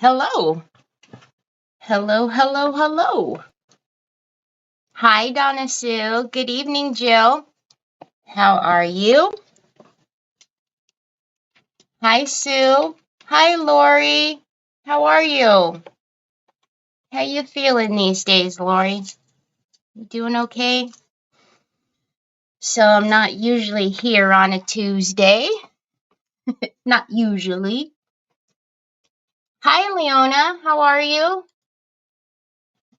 Hello. Hello, hello, hello. Hi, Donna Sue. Good evening, Jill. How are you? Hi, Sue. Hi, Lori. How are you? How you feeling these days, Lori? You doing okay? So I'm not usually here on a Tuesday. Not usually. Hi, Leona. How are you?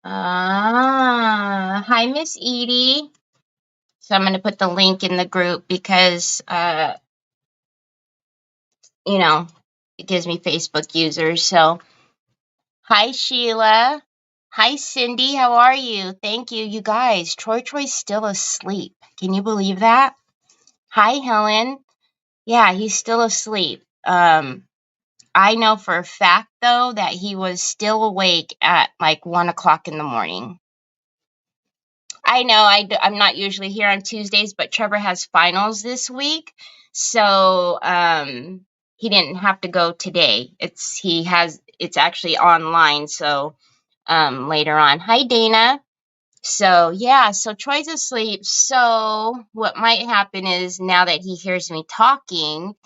Hi, Miss Edie. So I'm going to put the link in the group because, it gives me Facebook users. So, hi, Sheila. Hi, Cindy. How are you? Thank you, you guys. Troy's still asleep. Can you believe that? Hi, Helen. Yeah, he's still asleep. I know for a fact, though, that he was still awake at like 1 o'clock in the morning. I know I'm not usually here on Tuesdays, but Trevor has finals this week. So, he didn't have to go today. It's actually online. So, later on. Hi, Dana. So, yeah, so Troy's asleep. So what might happen is now that he hears me talking,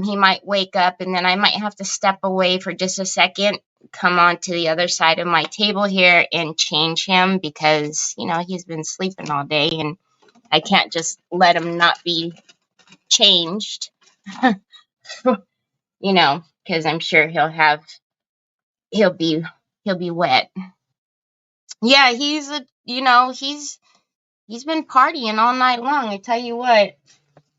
he might wake up and then I might have to step away for just a second, come on to the other side of my table here and change him because, he's been sleeping all day and I can't just let him not be changed, because I'm sure he'll be wet. Yeah, he's been partying all night long. I tell you what,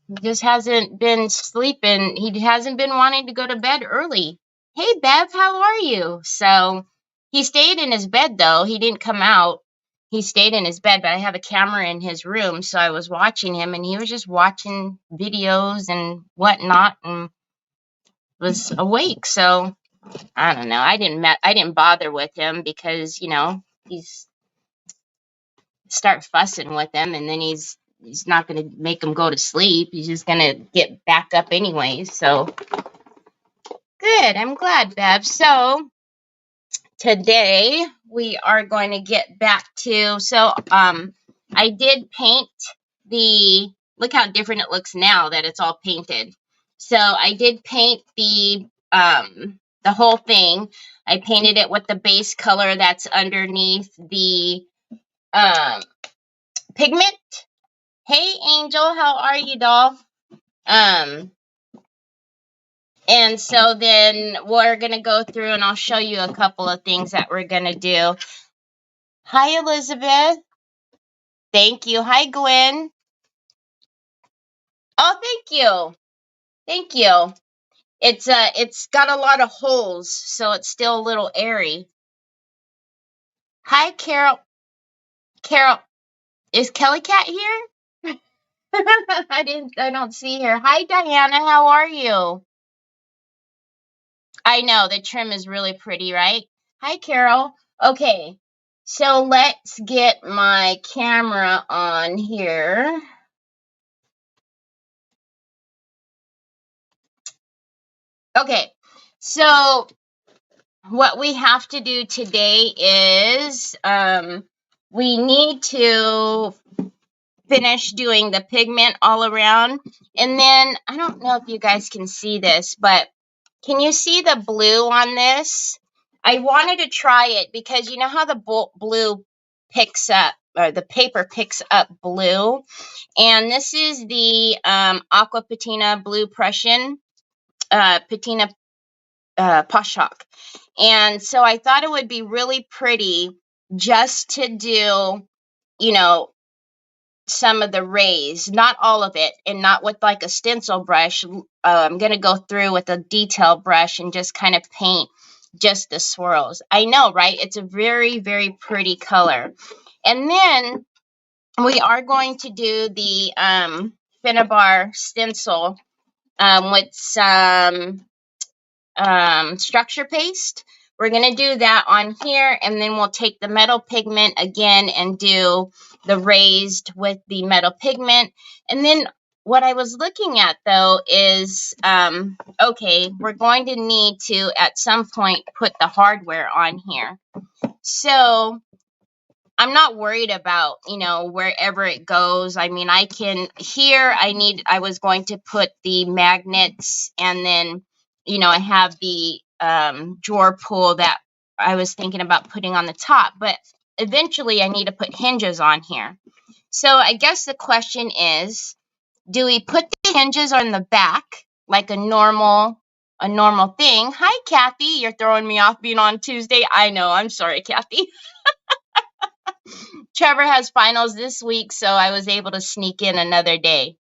he just hasn't been sleeping. He hasn't been wanting to go to bed early. Hey, Bev, how are you? So he stayed in his bed, though. He didn't come out. He stayed in his bed, but I have a camera in his room, so I was watching him, and he was just watching videos and whatnot, and was awake. So I don't know. I didn't bother with him because he's start fussing with him, and then he's not going to make him go to sleep. He's just going to get back up anyways. So good. I'm glad, Bev. So today we are going to get back to, I did paint look how different it looks now that it's all painted. So I did paint the whole thing. I painted it with the base color that's underneath the pigment. Hey, Angel, how are you, doll? And so then we're going to go through and I'll show you a couple of things that we're going to do. Hi, Elizabeth. Thank you. Hi, Gwen. Oh, thank you. Thank you. It's got a lot of holes, so it's still a little airy. Hi, Carol. Carol, is Kelly Cat here? I don't see her. Hi, Diana. How are you? I know the trim is really pretty, right? Hi, Carol. Okay, so let's get my camera on here. Okay, so what we have to do today is we need to finish doing the pigment all around. And then, I don't know if you guys can see this, but can you see the blue on this? I wanted to try it because you know how the blue picks up, or the paper picks up blue. And this is the Aqua Patina Blue Prussian Patina Poshok. And so I thought it would be really pretty just to do, some of the rays, not all of it, and not with like a stencil brush. I'm going to go through with a detail brush and just kind of paint just the swirls. I know, right? It's a very, very pretty color. And then we are going to do the Finnabar stencil with some structure paste. We're going to do that on here, and then we'll take the metal pigment again and do the raised with the metal pigment. And then what I was looking at though is, okay, we're going to need to at some point put the hardware on here. So I'm not worried about, you know, wherever it goes. I mean, I can, here I was going to put the magnets, and then, you know, I have the drawer pull that I was thinking about putting on the top, but eventually I need to put hinges on here. So I guess the question is, do we put the hinges on the back like a normal thing? Hi, Kathy. You're throwing me off being on Tuesday. I know. I'm sorry, Kathy. Trevor has finals this week, so I was able to sneak in another day.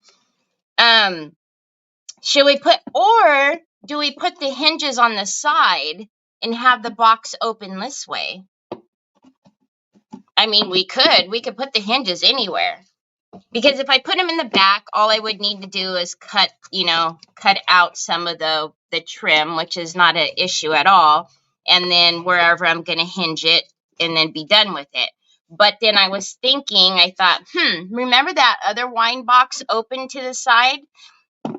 Should we put, or do we put the hinges on the side and have the box open this way? I mean, we could put the hinges anywhere. Because if I put them in the back, all I would need to do is cut out some of the trim, which is not an issue at all. And then wherever I'm going to hinge it, and then be done with it. But then I was thinking, I thought, remember that other wine box open to the side?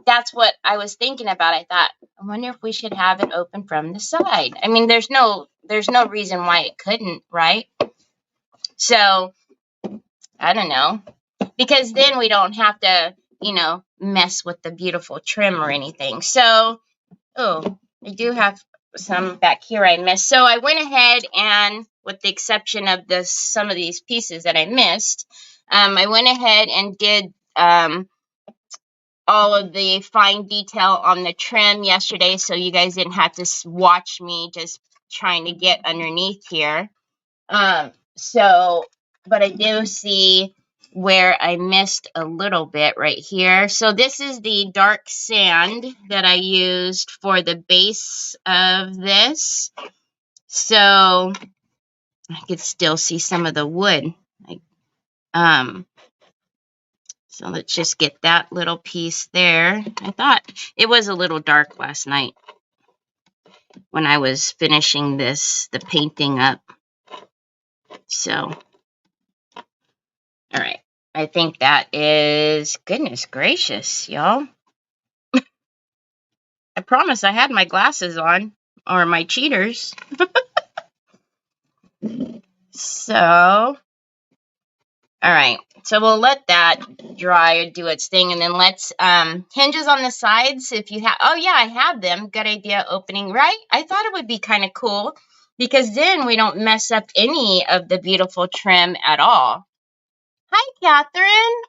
That's what I was thinking about. I thought, I wonder if we should have it open from the side. I mean, there's no reason why it couldn't, right? So, I don't know. Because then we don't have to, mess with the beautiful trim or anything. So, I do have some back here I missed. So I went ahead and, with the exception of some of these pieces that I missed, I went ahead and did all of the fine detail on the trim yesterday, so you guys didn't have to watch me just trying to get underneath here. But I do see where I missed a little bit right here. So this is the dark sand that I used for the base of this. So I could still see some of the wood. So let's just get that little piece there. I thought it was a little dark last night when I was finishing the painting up. So, all right. I think that is, goodness gracious, y'all. I promise I had my glasses on, or my cheaters. So, all right. So we'll let that dry or do its thing, and then let's hinges on the sides. If you have, oh yeah, I have them. Good idea opening, right? I thought it would be kind of cool because then we don't mess up any of the beautiful trim at all. Hi, Catherine.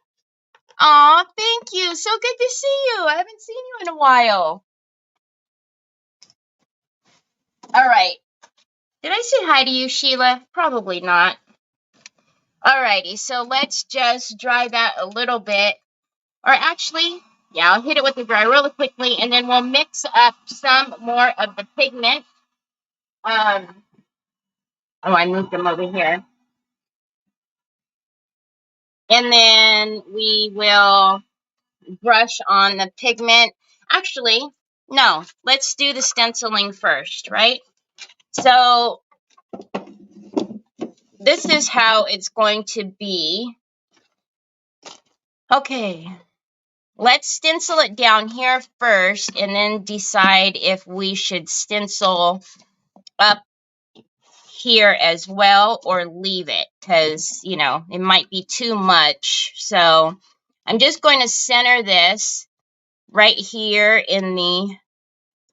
Aw, thank you. So good to see you. I haven't seen you in a while. All right. Did I say hi to you, Sheila? Probably not. Alrighty, so let's just dry that a little bit. Or actually, yeah, I'll hit it with the dry really quickly, and then we'll mix up some more of the pigment. Oh, I moved them over here. And then we will brush on the pigment. Actually, no, let's do the stenciling first, right? So this is how it's going to be. Okay, let's stencil it down here first and then decide if we should stencil up here as well or leave it, because, it might be too much. So I'm just going to center this right here in the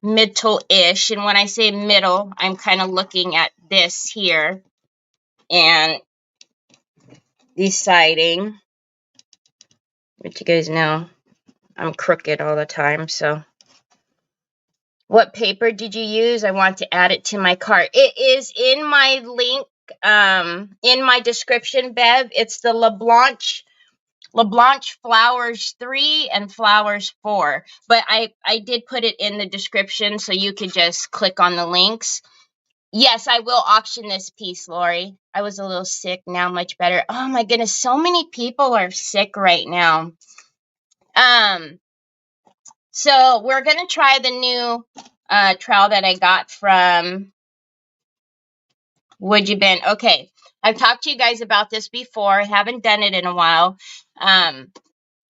middle-ish. And when I say middle, I'm kind of looking at this here and deciding, which you guys know I'm crooked all the time, so. What paper did you use? I want to add it to my cart. It is in my link, in my description, Bev. It's the LaBlanche Flowers 3 and Flowers 4. But I did put it in the description, so you could just click on the links. Yes, I will auction this piece, Lori. I was a little sick, now much better. Oh my goodness, so many people are sick right now. So we're going to try the new trowel that I got from Would You Been. Okay, I've talked to you guys about this before. I haven't done it in a while.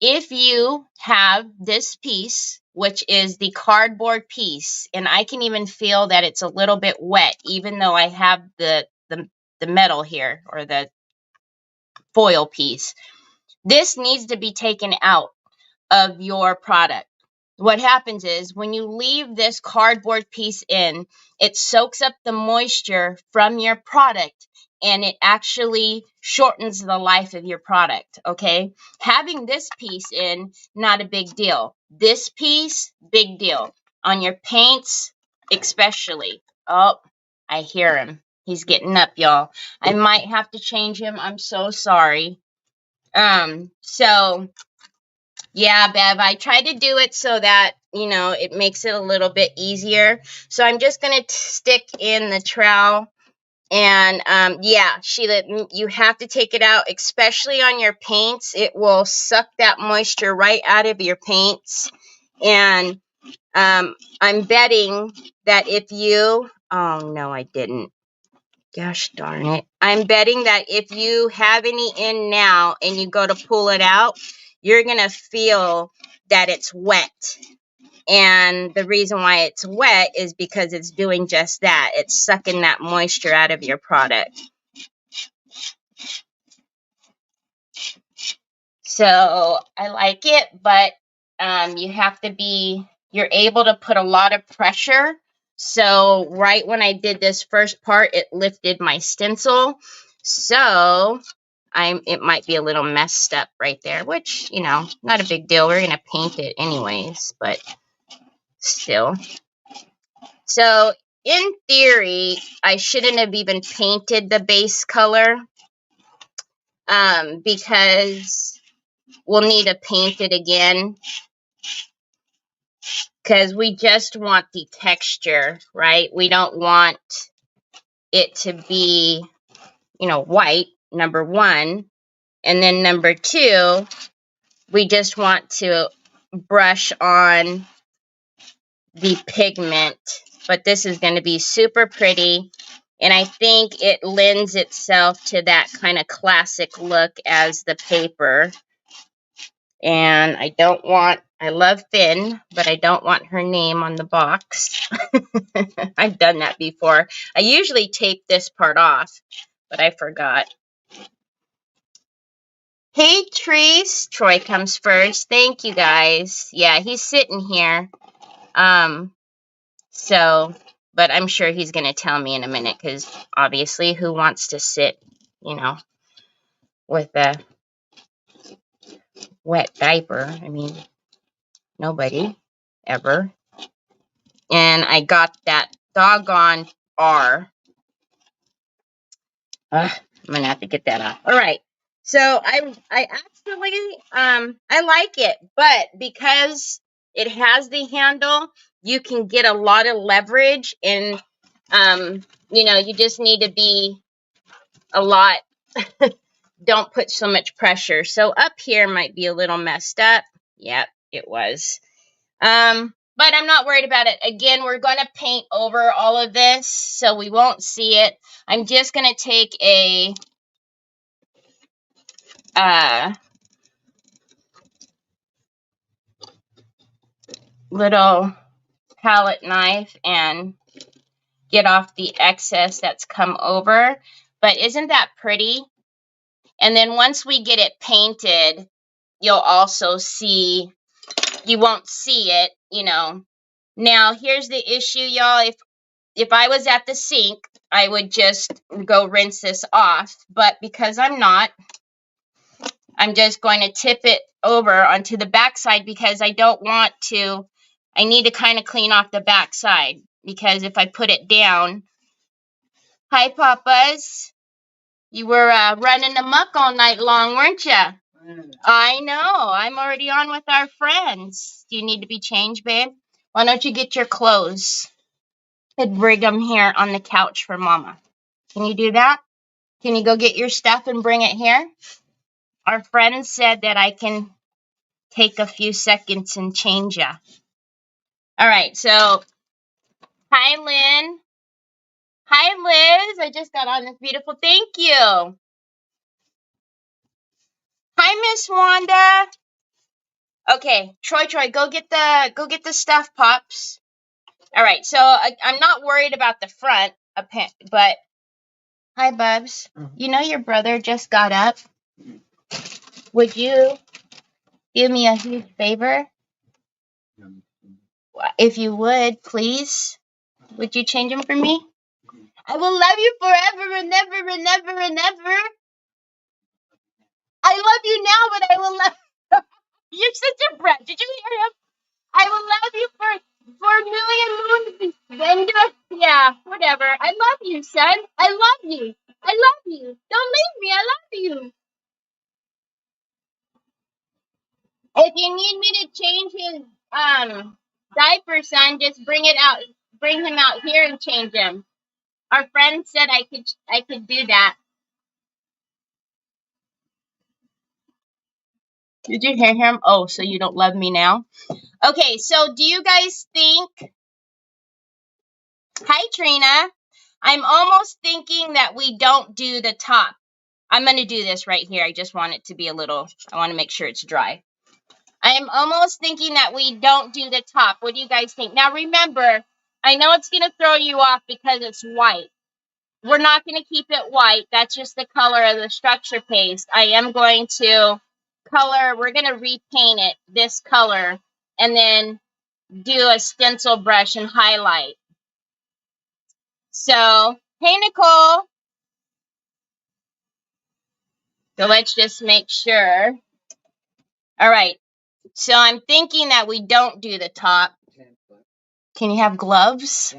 if you have this piece, which is the cardboard piece, and I can even feel that it's a little bit wet, even though I have the metal here, or the foil piece. This needs to be taken out of your product. What happens is when you leave this cardboard piece in, it soaks up the moisture from your product and it actually shortens the life of your product, okay? Having this piece in, not a big deal. This piece, big deal. On your paints, especially. Oh, I hear him. He's getting up, y'all. I might have to change him. I'm so sorry. So yeah, Bev, I tried to do it so that, you know, it makes it a little bit easier. So I'm just going to stick in the trowel. And yeah, Sheila, you have to take it out, especially on your paints. It will suck that moisture right out of your paints. And I'm betting that if you, oh no, I didn't. Gosh darn it. I'm betting that if you have any in now and you go to pull it out, you're going to feel that it's wet. And the reason why it's wet is because it's doing just that. It's sucking that moisture out of your product. So I like it, but you're able to put a lot of pressure. So right when I did this first part, it lifted my stencil. So it might be a little messed up right there, which, you know, not a big deal. We're going to paint it anyways, but still. So in theory, I shouldn't have even painted the base color because we'll need to paint it again because we just want the texture, right? We don't want it to be, you know, white, number one. And then number two, we just want to brush on the pigment. But this is going to be super pretty. And I think it lends itself to that kind of classic look as the paper. And I love Finn, but I don't want her name on the box. I've done that before. I usually tape this part off, but I forgot. Hey, Trees. Troy comes first. Thank you, guys. Yeah, he's sitting here. But I'm sure he's going to tell me in a minute, because obviously who wants to sit, you know, with a wet diaper? I mean, nobody ever. And I got that doggone R. I'm going to have to get that off. All right. So I actually, I like it, but because it has the handle, you can get a lot of leverage, and, you know, you just need to be a lot, don't put so much pressure. So up here might be a little messed up. Yep, it was. But I'm not worried about it. Again, we're going to paint over all of this, so we won't see it. I'm just going to take a little palette knife and get off the excess that's come over. But isn't that pretty? And then once we get it painted, you'll also see, you won't see it, you know. Now, here's the issue, y'all. If I was at the sink, I would just go rinse this off. But because I'm not, I'm just going to tip it over onto the backside, because I don't want to, I need to kind of clean off the backside, because if I put it down, hi, Papas. You were running amok all night long, weren't you? I know. I'm already on with our friends. Do you need to be changed, babe? Why don't you get your clothes and bring them here on the couch for Mama? Can you do that? Can you go get your stuff and bring it here? Our friend said that I can take a few seconds and change ya. All right, so hi, Lynn. Hi, Liz. I just got on this beautiful. Thank you. Hi, Miss Wanda. Okay, Troy, go get the stuff, Pops. All right, so I'm not worried about the front, but hi, Bubs. You know your brother just got up. Would you do me a huge favor? If you would, please. Would you change him for me? I will love you forever and ever and ever and ever. I love you now, but I will love. You're such a brat. Did you hear him? I will love you for a million moons. And yeah, whatever. I love you, son. I love you. I love you. Don't leave me. I love you. If you need me to change his diaper, son, just bring it out. Bring him out here and change him. Our friend said I could do that. Did you hear him? Oh, so you don't love me now? Okay, so do you guys think... Hi, Trina. I'm almost thinking that we don't do the top. I'm going to do this right here. I just want it to be a little... I want to make sure it's dry. I am almost thinking that we don't do the top. What do you guys think? Now, remember, I know it's going to throw you off because it's white. We're not going to keep it white. That's just the color of the structure paste. I am going to color... We're going to repaint it this color and then do a stencil brush and highlight. So, hey, Nicole. So let's just make sure. All right. So I'm thinking that we don't do the top. Can you have gloves?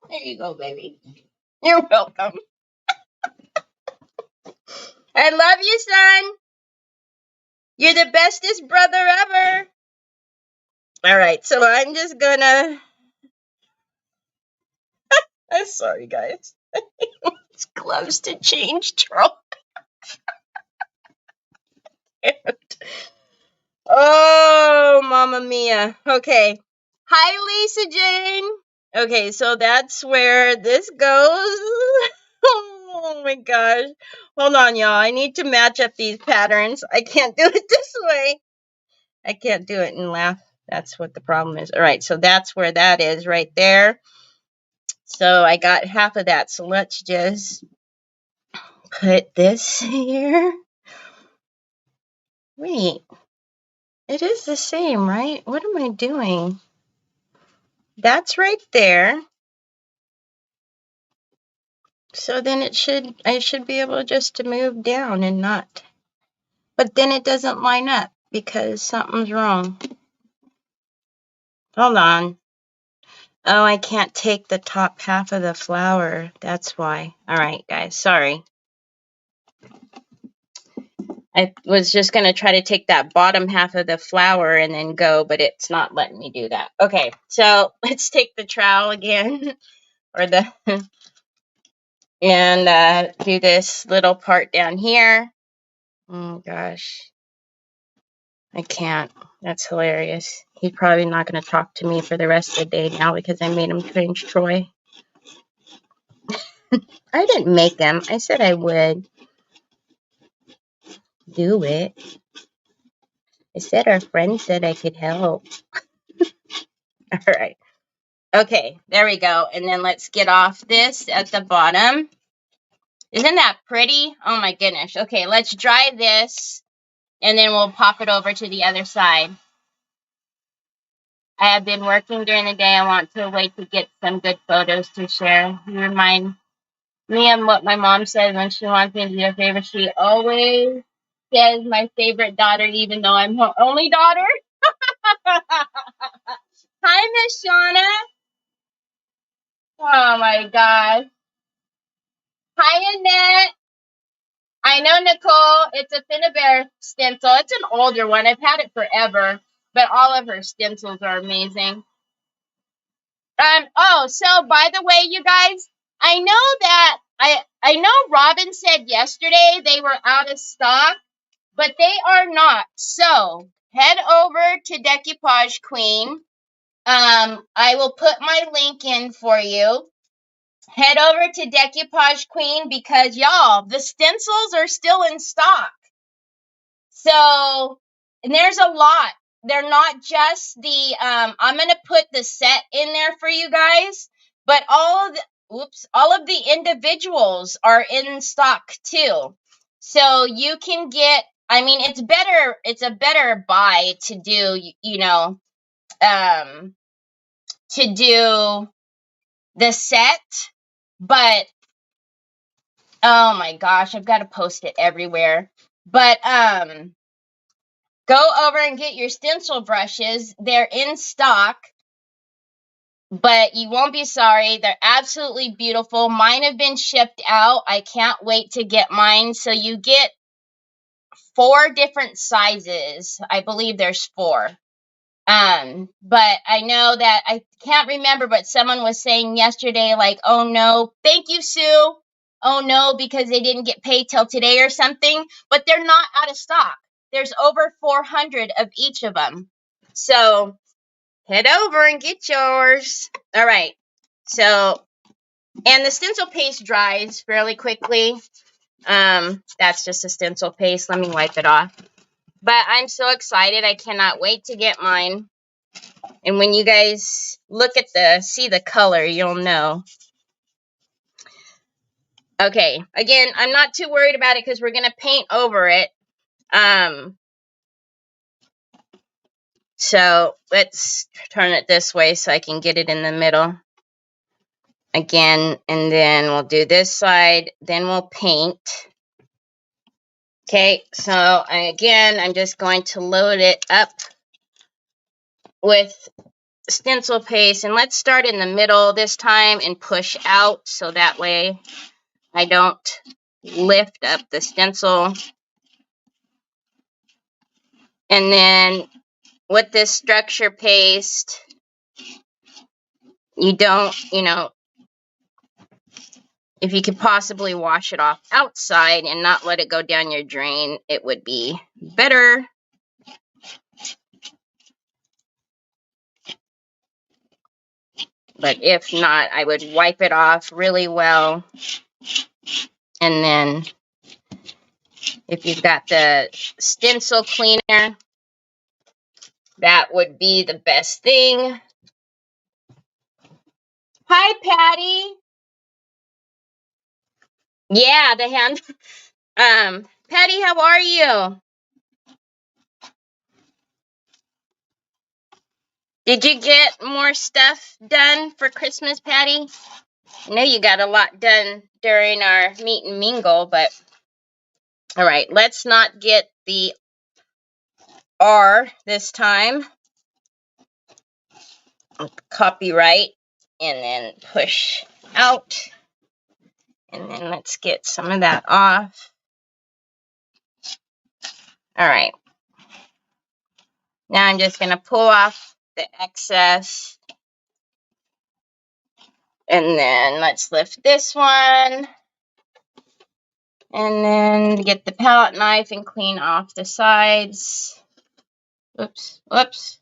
There you go, baby. You're welcome. I love you, son. You're the bestest brother ever. All right. So I'm just gonna... I'm sorry, guys. It's gloves to change, Charles. Oh, Mamma Mia. Okay. Hi, Lisa Jane. Okay, so that's where this goes. Oh my gosh. Hold on, y'all. I need to match up these patterns. I can't do it this way. I can't do it and laugh. That's what the problem is. All right, so that's where that is right there. So I got half of that. So let's just put this here. Wait. It is the same, right? What am I doing? That's right there. So then I should be able just to move down and not. But then it doesn't line up because something's wrong. Hold on. Oh, I can't take the top half of the flower. That's why. All right, guys. Sorry. I was just going to try to take that bottom half of the flower and then go, but it's not letting me do that. Okay, so let's take the trowel again. Or the... and do this little part down here. Oh, gosh. I can't. That's hilarious. He's probably not going to talk to me for the rest of the day now because I made him change Troy. I didn't make him. I said I would do it. I said our friend said I could help. All right. Okay, there we go. And then let's get off this at the bottom. Isn't that pretty? Oh my goodness. Okay, let's dry this and then we'll pop it over to the other side. I have been working during the day. I want to wait to get some good photos to share. You remind me of what my mom says when she wants me to do a favor. She always says my favorite daughter, even though I'm her only daughter. Hi, Miss Shauna. Oh my God. Hi, Annette. I know, Nicole. It's a Finnabair stencil. It's an older one. I've had it forever, but all of her stencils are amazing. Oh, so by the way, you guys, I know that I know Robin said yesterday they were out of stock, but they are not. So head over to Decoupage Queen. I will put my link in for you. Head over to Decoupage Queen because y'all, the stencils are still in stock. So, and there's a lot. They're not just the, I'm going to put the set in there for you guys, but all of the individuals are in stock too. So you can get, I mean, it's a better buy to do, to do the set, but oh my gosh, I've got to post it everywhere. But, go over and get your stencil brushes. They're in stock, but you won't be sorry. They're absolutely beautiful. Mine have been shipped out. I can't wait to get mine. So you get 4 different sizes. I believe there's 4. But I know that I can't remember, but someone was saying yesterday, like, oh no, thank you, Sue. Oh no, because they didn't get paid till today or something, but they're not out of stock. There's over 400 of each of them. So head over and get yours. All right. So, and the stencil paste dries fairly quickly. That's just a stencil paste. Let me wipe it off. But I'm so excited. I cannot wait to get mine. And when you guys look at see the color, you'll know. Okay, again, I'm not too worried about it because we're going to paint over it. So let's turn it this way so I can get it in the middle. Again, and then we'll do this side, then we'll paint. Okay, so again, I'm just going to load it up with stencil paste, and let's start in the middle this time and push out so that way I don't lift up the stencil. And then with this structure paste, you don't, if you could possibly wash it off outside and not let it go down your drain, it would be better. But if not, I would wipe it off really well. And then if you've got the stencil cleaner, that would be the best thing. Hi, Patty. Yeah, the hand. Patty, how are you? Did you get more stuff done for Christmas, Patty? I know you got a lot done during our meet and mingle, but all right, let's not get the R this time. Copyright, and then push out. And then let's get some of that off. All right. Now I'm just going to pull off the excess. And then let's lift this one. And then get the palette knife and clean off the sides. Oops, whoops.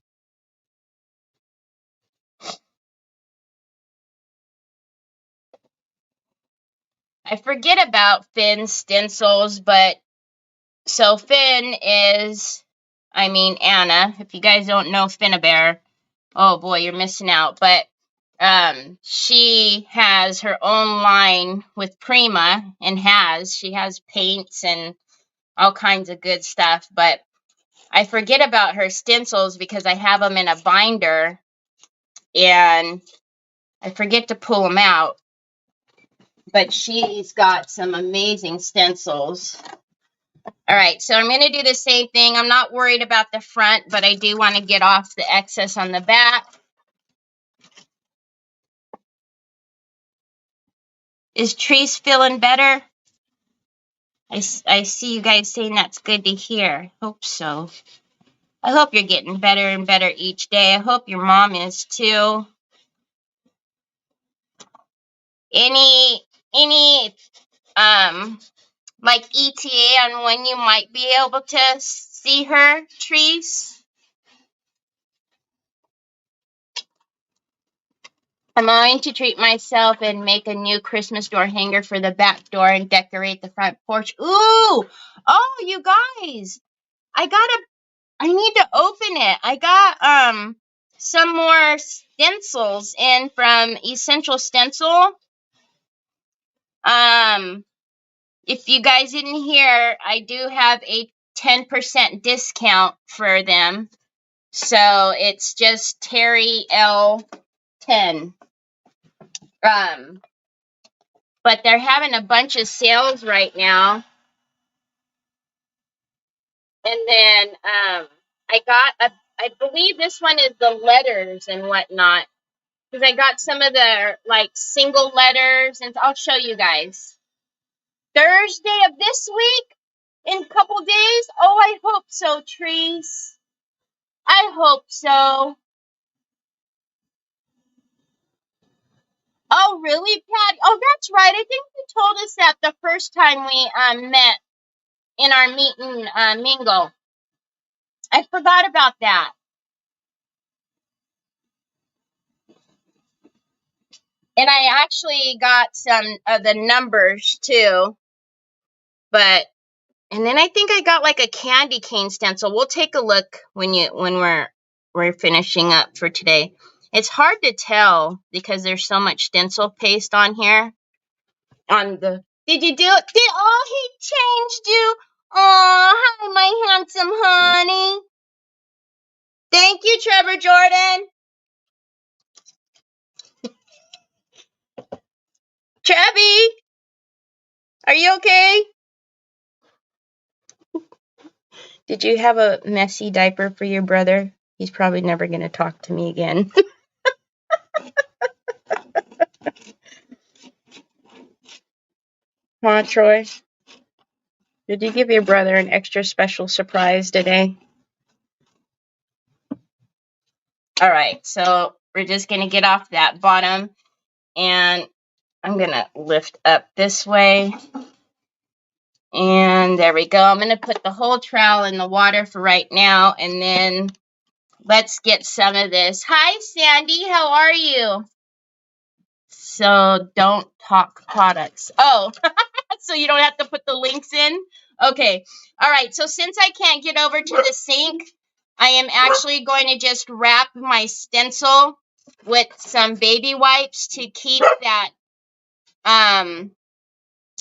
I forget about Finn's stencils, but so Finn is, Anna. If you guys don't know Finnabear, oh boy, you're missing out. But she has her own line with Prima, and she has paints and all kinds of good stuff. But I forget about her stencils because I have them in a binder, and I forget to pull them out. But she's got some amazing stencils. All right, so I'm going to do the same thing. I'm not worried about the front, but I do want to get off the excess on the back. Is Trees feeling better? I see you guys saying that's good to hear. Hope so. I hope you're getting better and better each day. I hope your mom is too. Any like ETA on when you might be able to see her, Trees? I'm going to treat myself and make a new Christmas door hanger for the back door and decorate the front porch. Ooh! Oh, you guys! I need to open it. I got some more stencils in from Essential Stencil. If you guys didn't hear, I do have a 10% discount for them. So it's just Terry L10. But they're having a bunch of sales right now. And then I believe this one is the letters and whatnot. Because I got some of the like single letters, and I'll show you guys. Thursday of this week, in a couple days. Oh, I hope so, Trees. I hope so. Oh, really, Patty? Oh, that's right. I think you told us that the first time we met in our meet and mingle. I forgot about that. And I actually got some of the numbers too. And then I think I got like a candy cane stencil. We'll take a look when we're finishing up for today. It's hard to tell because there's so much stencil paste on here. Did you do it? Oh, he changed you. Oh, hi, my handsome honey. Thank you, Trevor Jordan. Trevi, are you okay? Did you have a messy diaper for your brother? He's probably never going to talk to me again. Huh, Troy? Did you give your brother an extra special surprise today? All right, so we're just going to get off that bottom, and I'm going to lift up this way. And there we go. I'm going to put the whole trowel in the water for right now, and then let's get some of this. Hi, Sandy. How are you? So don't talk products. Oh, so you don't have to put the links in? Okay. All right. So since I can't get over to the sink, I am actually going to just wrap my stencil with some baby wipes to keep that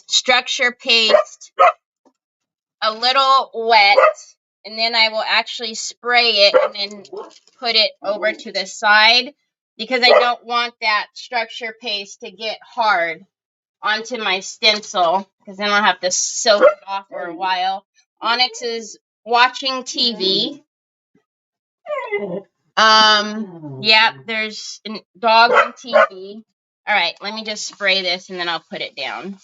structure paste a little wet. And then I will actually spray it and then put it over to the side because I don't want that structure paste to get hard onto my stencil because then I'll have to soak it off for a while. Onyx is watching TV. Yeah, there's a dog on TV. All right, let me just spray this and then I'll put it down.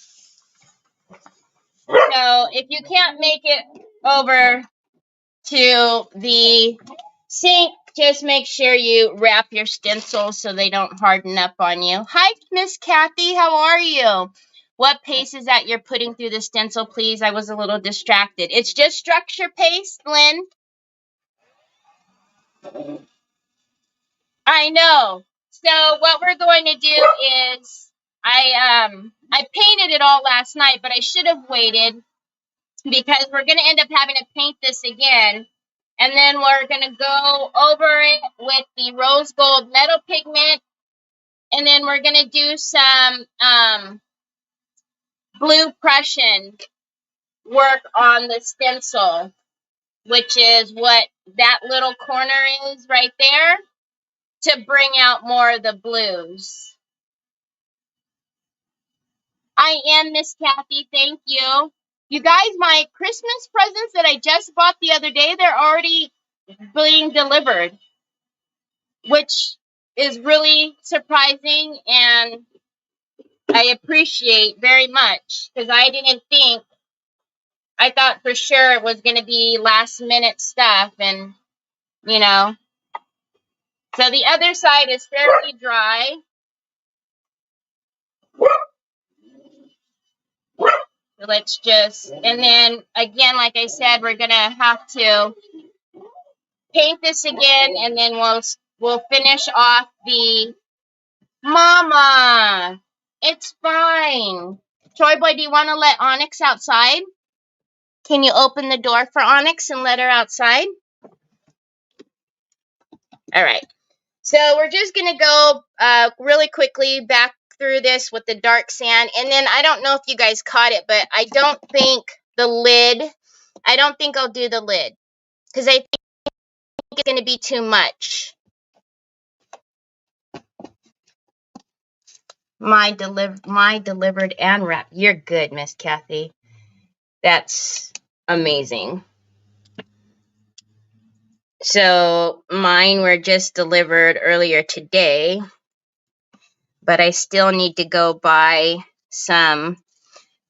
So if you can't make it over to the sink, just make sure you wrap your stencils so they don't harden up on you. Hi, Miss Kathy. How are you? What paste is that you're putting through the stencil, please? I was a little distracted. It's just structure paste, Lynn. I know. So what we're going to do is I painted it all last night, but I should have waited because we're going to end up having to paint this again. And then we're going to go over it with the rose gold metal pigment. And then we're going to do some blue Prussian work on the stencil, which is what that little corner is right there, to bring out more of the blues. I am, Miss Kathy. Thank you. You guys, my Christmas presents that I just bought the other day, they're already being delivered, which is really surprising and I appreciate very much because I thought for sure it was going to be last minute stuff and, you know. So the other side is fairly dry. So let's just, and then again, like I said, we're going to have to paint this again and then we'll finish off the Mama, it's fine. Troy Boy, do you want to let Onyx outside? Can you open the door for Onyx and let her outside? All right. So we're just going to go really quickly back through this with the dark sand. And then I don't know if you guys caught it, but I don't think I'll do the lid because I think it's going to be too much. My delivered and wrapped. You're good, Miss Kathy. That's amazing. So mine were just delivered earlier today, but I still need to go buy some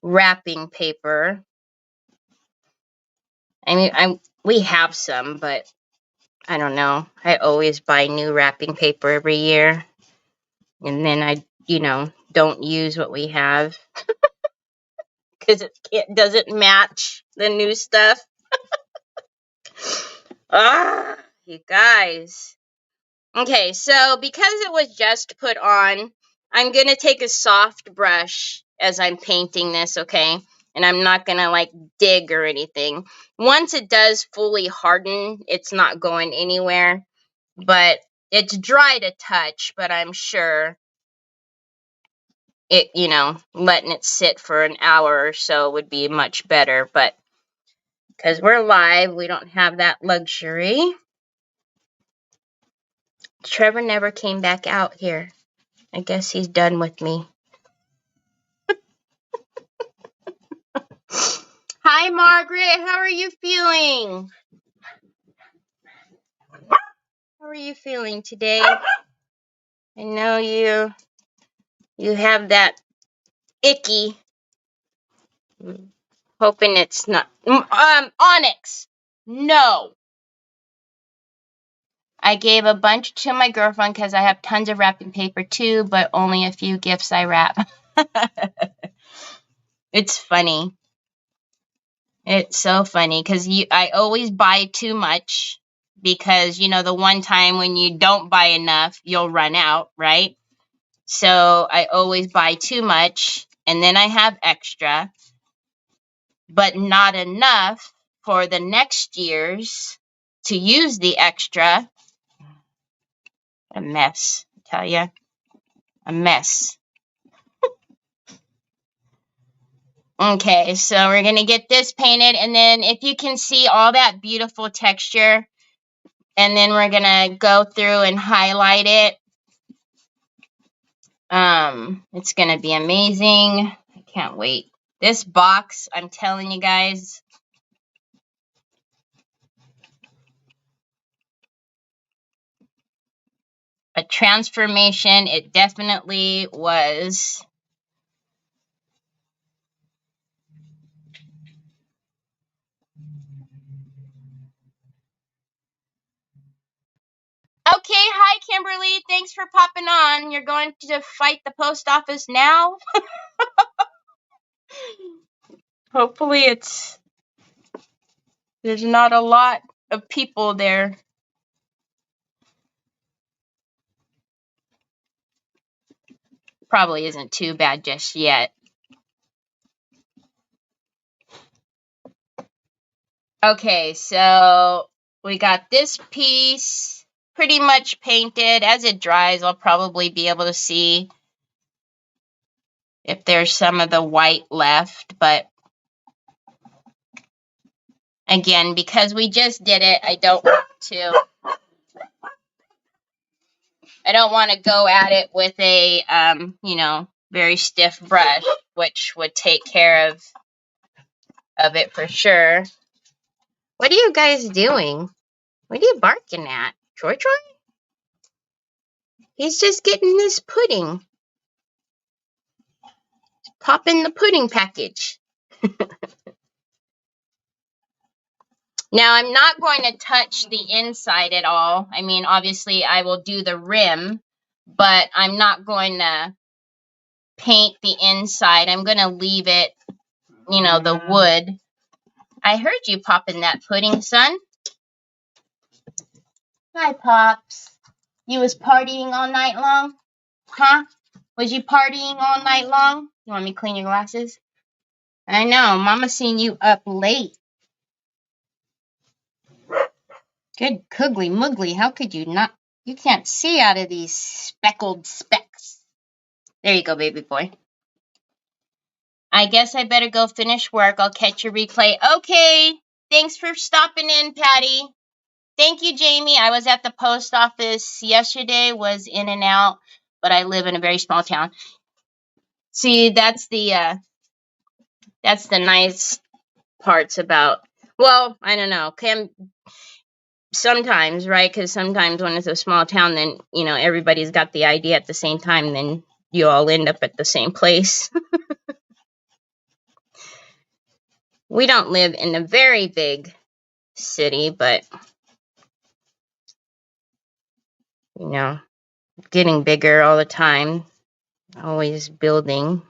wrapping paper. I mean, we have some, but I don't know. I always buy new wrapping paper every year, and then I, don't use what we have because it doesn't match the new stuff. You guys. Okay, so because it was just put on, I'm going to take a soft brush as I'm painting this, okay? And I'm not going to, like, dig or anything. Once it does fully harden, it's not going anywhere. But it's dry to touch, but I'm sure it, letting it sit for an hour or so would be much better. But because we're live, we don't have that luxury. Trevor never came back out here. I guess he's done with me. Hi, Margaret. How are you feeling? How are you feeling today? I know you have that icky. Hoping it's not. Onyx. No. I gave a bunch to my girlfriend because I have tons of wrapping paper too, but only a few gifts I wrap. It's funny. It's so funny because I always buy too much because, the one time when you don't buy enough, you'll run out, right? So I always buy too much and then I have extra, but not enough for the next year's to use the extra. A mess, I tell ya. A mess. Okay, so we're going to get this painted, and then if you can see all that beautiful texture, and then we're going to go through and highlight it. It's going to be amazing. I can't wait. This box, I'm telling you guys, a transformation. It definitely was. Okay, hi Kimberly. Thanks for popping on. You're going to fight the post office now? Hopefully there's not a lot of people there. Probably isn't too bad just yet. Okay, so we got this piece pretty much painted. As it dries, I'll probably be able to see if there's some of the white left, but again, because we just did it, I don't want to go at it with a very stiff brush, which would take care of it for sure. What are you guys doing? What are you barking at? Troy? He's just getting this pudding. Pop in the pudding package. Now, I'm not going to touch the inside at all. I mean, obviously, I will do the rim, but I'm not going to paint the inside. I'm going to leave it, the wood. I heard you popping that pudding, son. Hi, Pops. You was partying all night long? Huh? Was you partying all night long? You want me to clean your glasses? I know. Mama seen you up late. Good googly moogly. How could you not? You can't see out of these speckled specks. There you go, baby boy. I guess I better go finish work. I'll catch your replay. Okay. Thanks for stopping in, Patty. Thank you, Jamie. I was at the post office yesterday, was in and out, but I live in a very small town. See, that's the nice parts about, well, I don't know. Sometimes, right? Because sometimes when it's a small town, then, you know, everybody's got the idea at the same time, then you all end up at the same place. We don't live in a very big city, but, you know, getting bigger all the time, always building.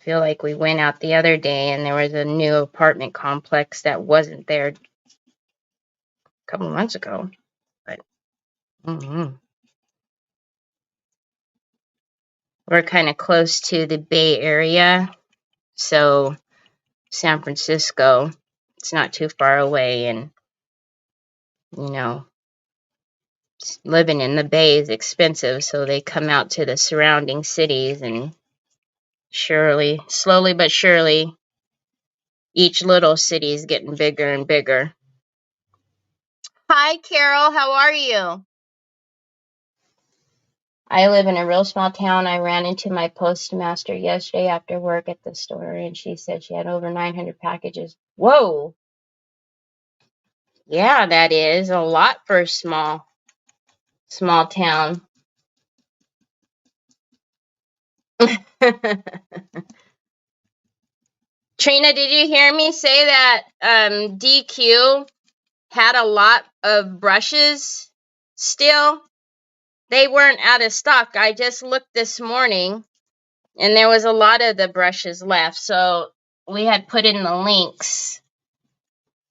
Feel like we went out the other day and there was a new apartment complex that wasn't there a couple months ago. But we're kind of close to the Bay Area, so San Francisco, it's not too far away, and you know, living in the Bay is expensive, so they come out to the surrounding cities, and slowly but surely, each little city is getting bigger and bigger. Hi, Carol. How are you? I live in a real small town. I ran into my postmaster yesterday after work at the store, and she said she had over 900 packages. Whoa! Yeah, that is a lot for a small town. Trina, did you hear me say that DQ had a lot of brushes still? They weren't out of stock. I just looked this morning, and there was a lot of the brushes left, so we had put in the links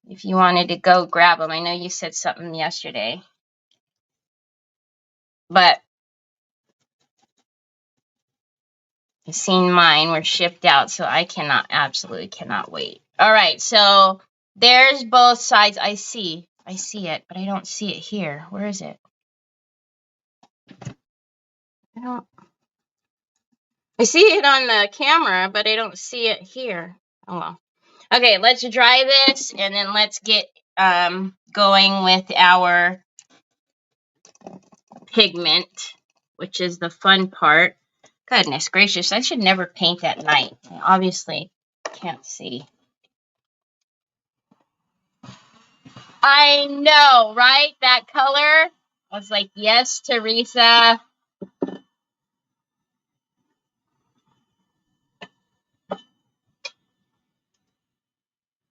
if you wanted to go grab them. I know you said something yesterday, but I've seen mine were shipped out, so I absolutely cannot wait. All right, so there's both sides. I see it, but I don't see it here. Where is it? I see it on the camera, but I don't see it here. Oh well. Okay, let's dry this, and then let's get going with our pigment, which is the fun part. Goodness gracious, I should never paint at night. I obviously can't see. I know, right? That color. I was like, yes, Teresa.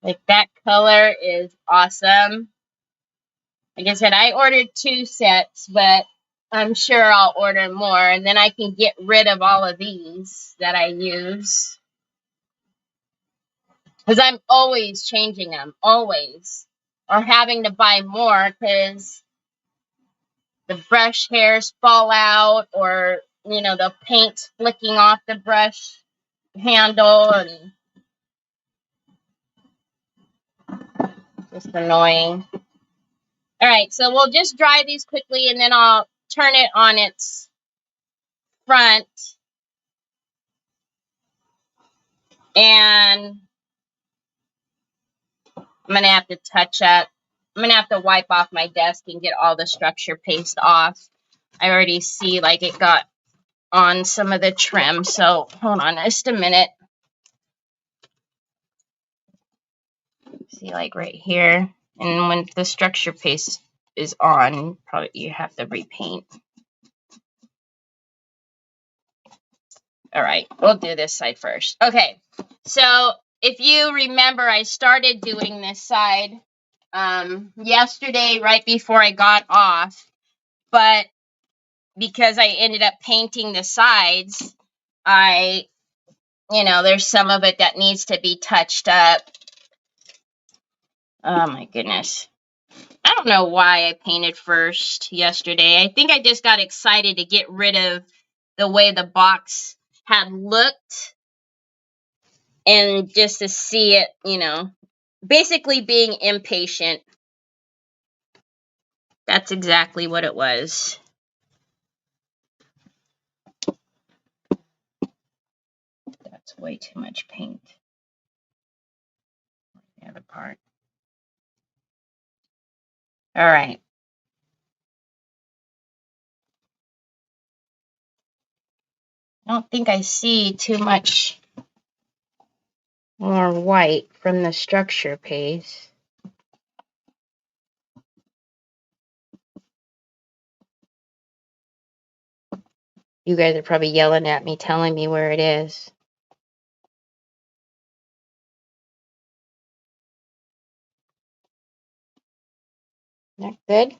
Like, that color is awesome. Like I said, I ordered 2 sets, but I'm sure I'll order more, and then I can get rid of all of these that I use. Because I'm always changing them, always. Or having to buy more because the brush hairs fall out, or, you know, the paint's flicking off the brush handle, and just annoying. All right, so we'll just dry these quickly, and then I'll turn it on its front. And I'm going to have to touch up. I'm going to have to wipe off my desk and get all the structure paste off. I already see like it got on some of the trim. So hold on just a minute. See, like right here. And when the structure paste is on, probably you have to repaint. All right, we'll do this side first. Okay, so if you remember, I started doing this side yesterday right before I got off, but because I ended up painting the sides, there's some of it that needs to be touched up. Oh my goodness. I don't know why I painted first yesterday. I think I just got excited to get rid of the way the box had looked and just to see it, you know, basically being impatient. That's exactly what it was. That's way too much paint. The other part. All right. I don't think I see too much more white from the structure paste. You guys are probably yelling at me, telling me where it is. That good?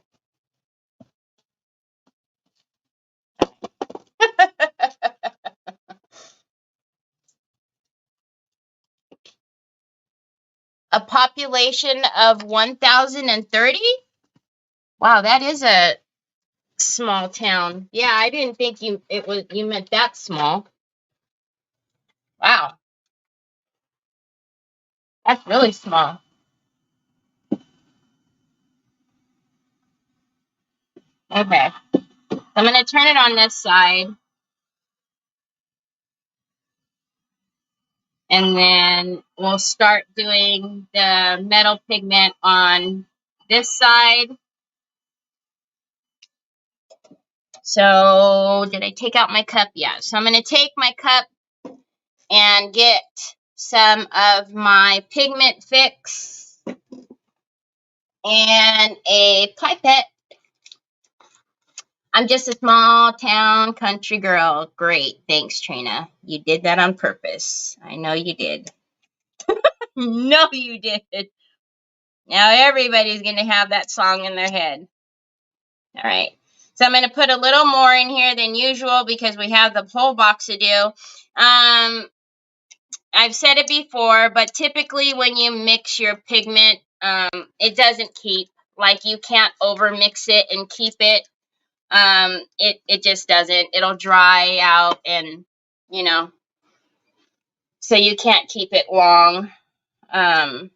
A population of 1,030? Wow, that is a small town. Yeah, I didn't think you meant that small. Wow. That's really small. Okay. I'm going to turn it on this side. And then we'll start doing the metal pigment on this side. So did I take out my cup? Yeah. So I'm going to take my cup and get some of my pigment fix and a pipette. I'm just a small town country girl. Great. Thanks, Trina. You did that on purpose. I know you did. No, you did. Now everybody's going to have that song in their head. All right. So I'm going to put a little more in here than usual because we have the whole box to do. I've said it before, but typically when you mix your pigment, it doesn't keep. Like you can't over mix it and keep it. It just doesn't. It'll dry out and, you know, so you can't keep it long. I'm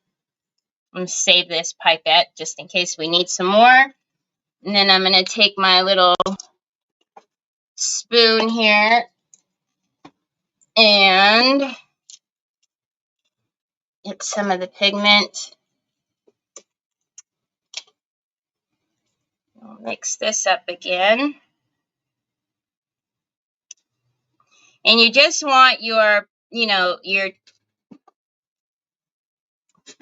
going to save this pipette just in case we need some more. And then I'm going to take my little spoon here and get some of the pigment. I'll mix this up again. And you just want your, you know, your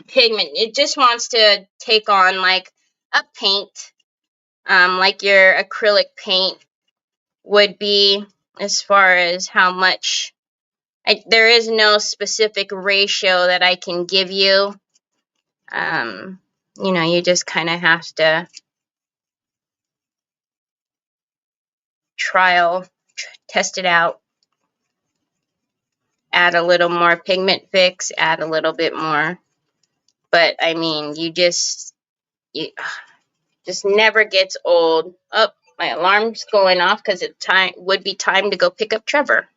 pigment. It just wants to take on like a paint, like your acrylic paint would be, as far as how much. There is no specific ratio that I can give you. You know, you just kind of have to test it out. Add a little more pigment fix, add a little bit more. But I mean, you just never gets old. Oh, my alarm's going off because it would be time to go pick up Trevor.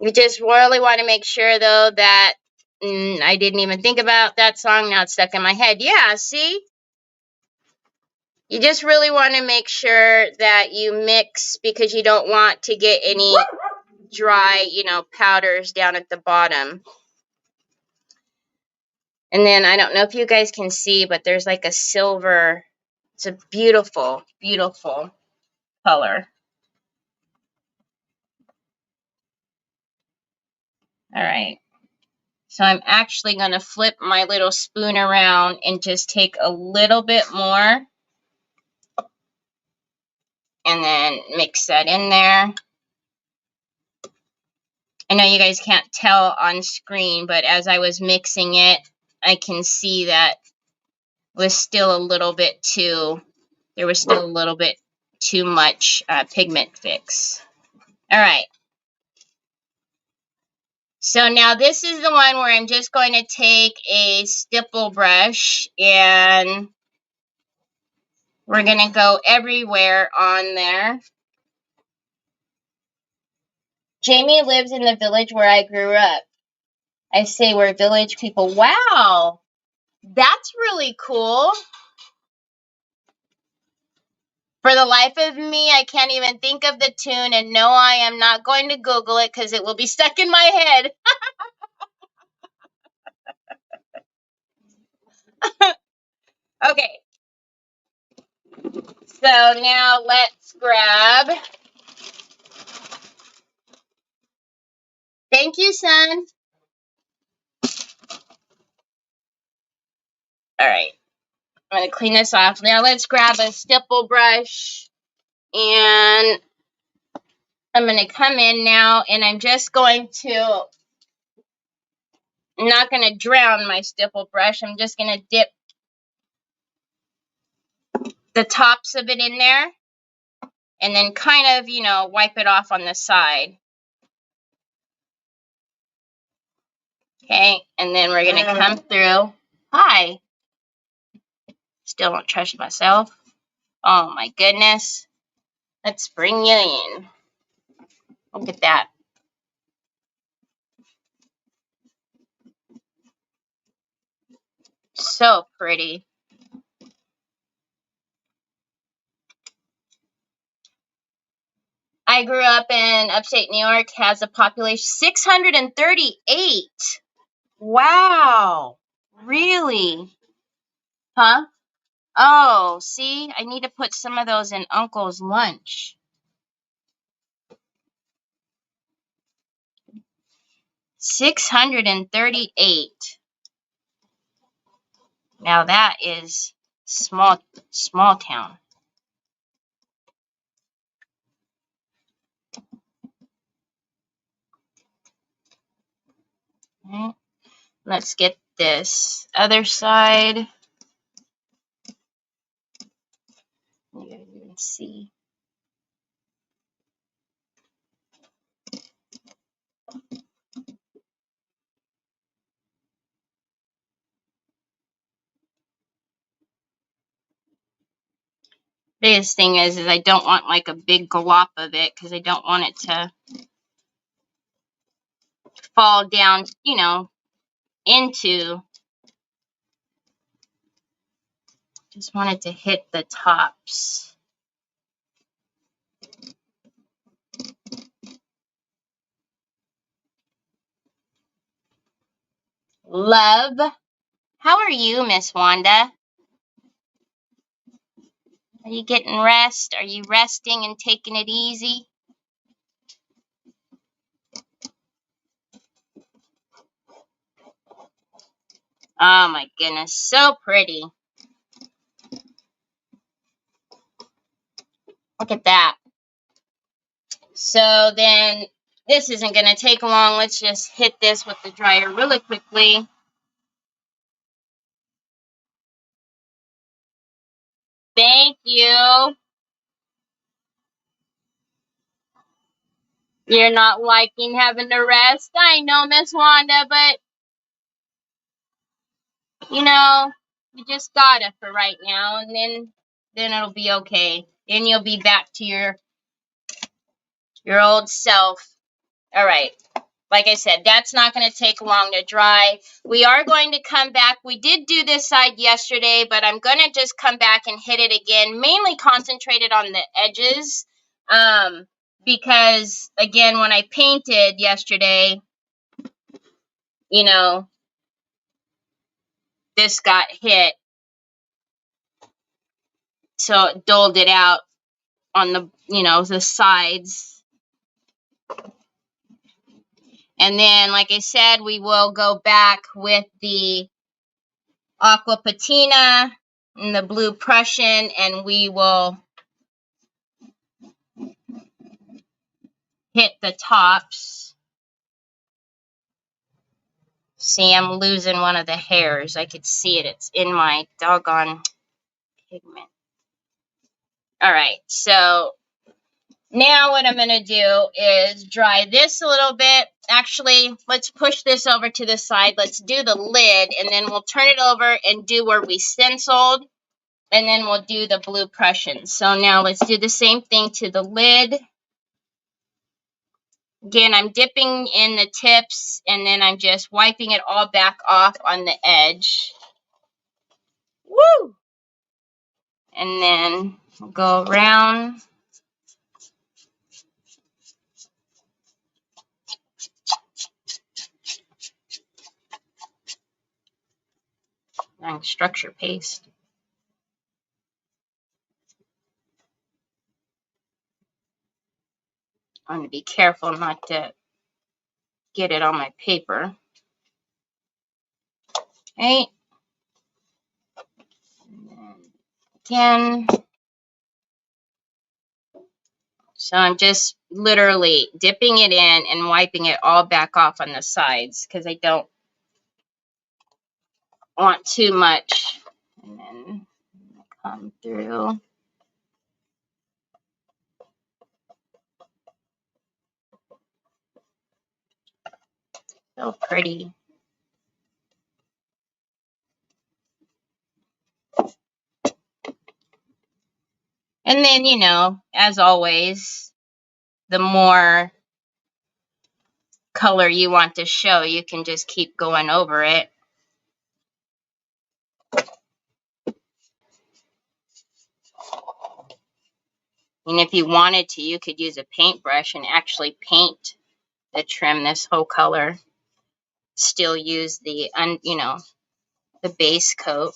You just really want to make sure, though, that I didn't even think about that song. Now it's stuck in my head. Yeah, see? You just really want to make sure that you mix because you don't want to get any dry, you know, powders down at the bottom. And then I don't know if you guys can see, but there's like a silver. It's a beautiful, beautiful color. All right. So I'm actually going to flip my little spoon around and just take a little bit more. And then mix that in there. I know you guys can't tell on screen, but as I was mixing it, I can see that it was still a little bit too There was still a little bit too much pigment fix. All right. So now this is the one where I'm just going to take a stipple brush and we're going to go everywhere on there. Jamie lives in the village where I grew up. I say we're village people. Wow, that's really cool. For the life of me, I can't even think of the tune, and no, I am not going to Google it because it will be stuck in my head. Okay, so now let's grab. Thank you, son. All right, I'm going to clean this off. Now let's grab a stipple brush, and I'm going to come in now, and I'm just going to, I'm not going to drown my stipple brush. I'm just going to dip the tops of it in there, and then kind of, you know, wipe it off on the side. Okay, and then we're going to come through. Hi. Still don't trust myself. Oh my goodness. Let's bring you in. Look at that. So pretty. I grew up in upstate New York, has a population 638. Wow. Really? Huh? Oh, see, I need to put some of those in Uncle's lunch. 638. Now that is small town. Okay. Let's get this other side. You guys can see. Biggest thing is I don't want like a big glop of it because I don't want it to fall down, you know, into. Just want it to hit the tops. Love. How are you, Miss Wanda? Are you getting rest? Are you resting and taking it easy? Oh my goodness, so pretty. Look at that. So then this isn't going to take long. Let's just hit this with the dryer really quickly. Thank you. You're not liking having to rest. I know, Miss Wanda, but you know, you just gotta for right now, and then it'll be okay. Then you'll be back to your old self. All right. Like I said, that's not going to take long to dry. We are going to come back. We did do this side yesterday, but I'm going to just come back and hit it again, mainly concentrated on the edges. Because, again, when I painted yesterday, you know, this got hit. So it doled it out on the, you know, the sides. And then, like I said, we will go back with the aqua patina and the blue Prussian, and we will hit the tops. See, I'm losing one of the hairs. I could see it. It's in my doggone pigment. All right, so now what I'm going to do is dry this a little bit. Actually, let's push this over to the side. Let's do the lid, and then we'll turn it over and do where we stenciled, and then we'll do the blue Prussian. So now let's do the same thing to the lid. Again, I'm dipping in the tips, and then I'm just wiping it all back off on the edge. Woo! And then we'll go around. Structure paste. I'm going to be careful not to get it on my paper. Okay. And then again. So I'm just literally dipping it in and wiping it all back off on the sides because I don't want too much. And then come through. So pretty. And then, you know, as always, the more color you want to show, you can just keep going over it. And if you wanted to, you could use a paintbrush and actually paint the trim this whole color. Still use the, you know, the base coat.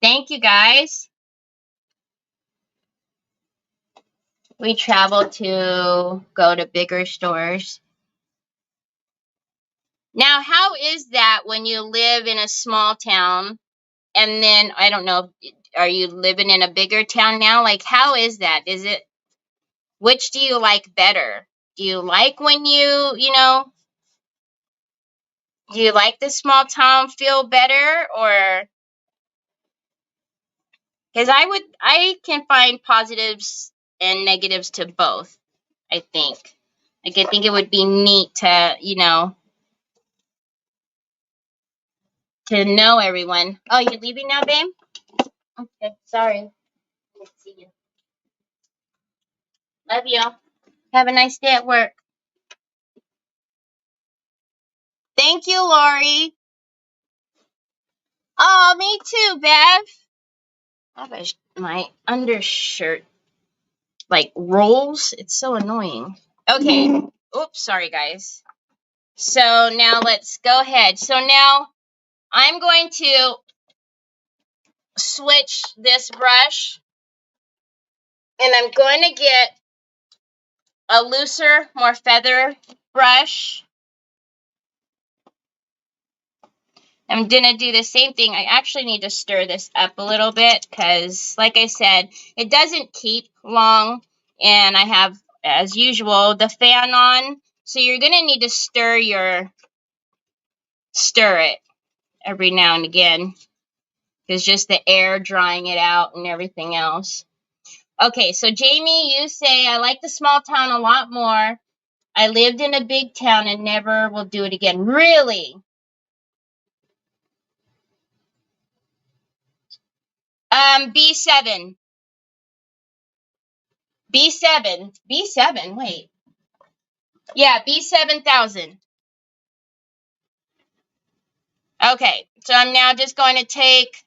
Thank you, guys. We travel to go to bigger stores. Now, how is that when you live in a small town? And then, I don't know, are you living in a bigger town now? Like, how is that? Is it, which do you like better? Do you like when you know, do you like the small town feel better? Or, because I can find positives and negatives to both, I think. Like, I think it would be neat to, you know, to know everyone. Oh, you're leaving now, babe? Okay, sorry. Let's see you. Love you. Have a nice day at work. Thank you, Lori. Oh, me too, Bev. I have my undershirt like rolls. It's so annoying. Okay. Oops, sorry, guys. So now let's go ahead. So now I'm going to switch this brush, and I'm going to get a looser, more feather brush. I'm going to do the same thing. I actually need to stir this up a little bit because, like I said, it doesn't keep long. And I have, as usual, the fan on. So you're going to need to stir it every now and again. Because just the air drying it out and everything else. Okay, so Jamie, you say, I like the small town a lot more. I lived in a big town and never will do it again. Really? B7. B7, wait. Yeah, B7000. Okay, so I'm now just going to take,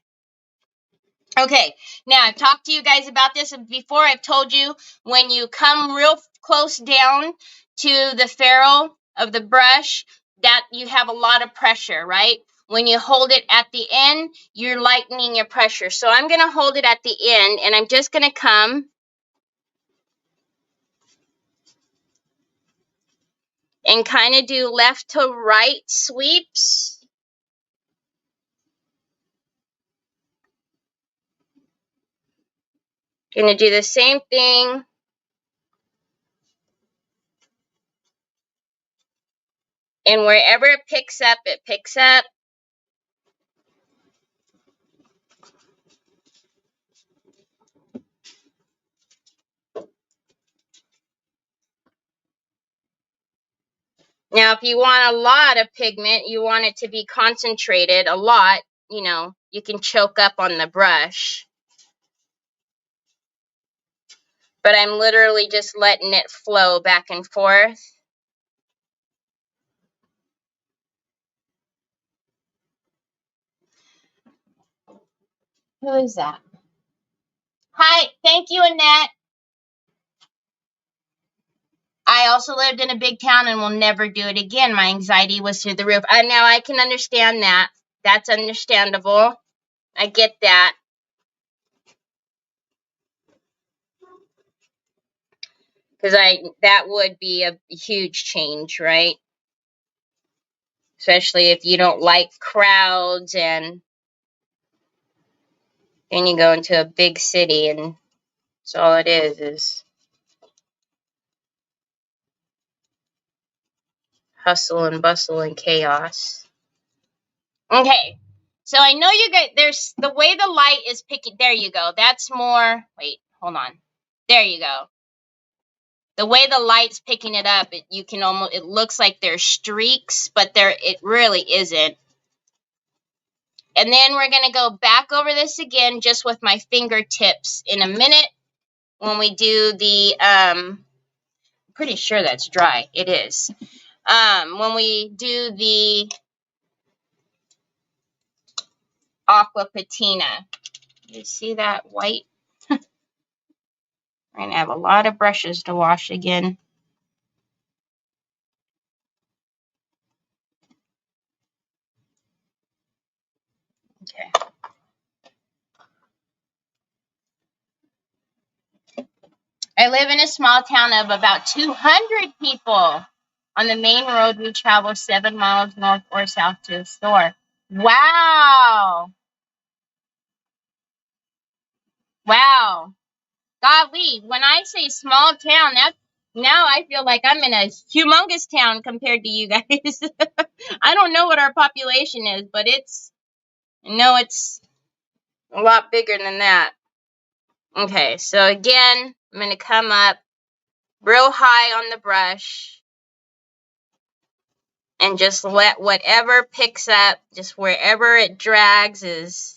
okay, now I've talked to you guys about this before. I've told you when you come real close down to the ferrule of the brush that you have a lot of pressure, right? When you hold it at the end, you're lightening your pressure. So I'm going to hold it at the end, and I'm just going to come and kind of do left to right sweeps. Going to do the same thing. And wherever it picks up, it picks up. if you want a lot of pigment, you want it to be concentrated a lot, you know, you can choke up on the brush. But I'm literally just letting it flow back and forth. Who is that? Hi, thank you, Annette. I also lived in a big town and will never do it again. My anxiety was through the roof. Now I can understand that. That's understandable. I get that. Because that would be a huge change, right? Especially if you don't like crowds and then you go into a big city and that's all it is hustle and bustle and chaos. Okay. So I know you guys, there's the way the light is picking. There you go. That's more. Wait, hold on. There you go. The way the light's picking it up, you can almost, it looks like there's streaks, but it really isn't. And then we're going to go back over this again just with my fingertips in a minute when we do the, I'm pretty sure that's dry. It is. When we do the aqua patina. You see that white? We're going to have a lot of brushes to wash again. Okay. I live in a small town of about 200 people. On the main road, we travel 7 miles north or south to the store. Wow. Wow. Golly, when I say small town, now I feel like I'm in a humongous town compared to you guys. I don't know what our population is, but it's a lot bigger than that. Okay, so again, I'm going to come up real high on the brush and just let whatever picks up, just wherever it drags is.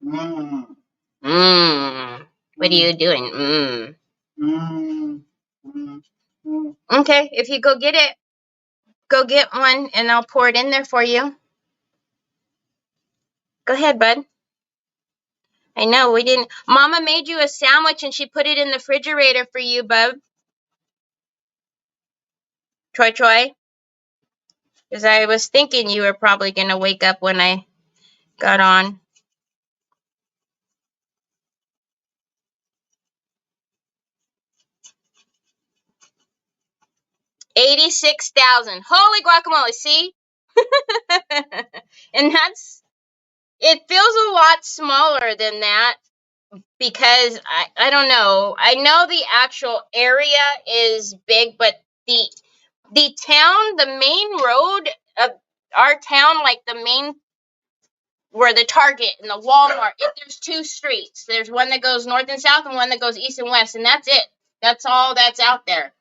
What are you doing? Okay, if you go get it, go get one and I'll pour it in there for you. Go ahead, bud. I know we didn't. Mama made you a sandwich and she put it in the refrigerator for you, bub. Troy. Because I was thinking you were probably going to wake up when I got on. $86,000. Holy guacamole, see? And it feels a lot smaller than that because I don't know. I know the actual area is big, but the town, the main road of our town, like the main where the Target and the Walmart, there's 2 streets. There's one that goes north and south and one that goes east and west, and that's it. That's all that's out there.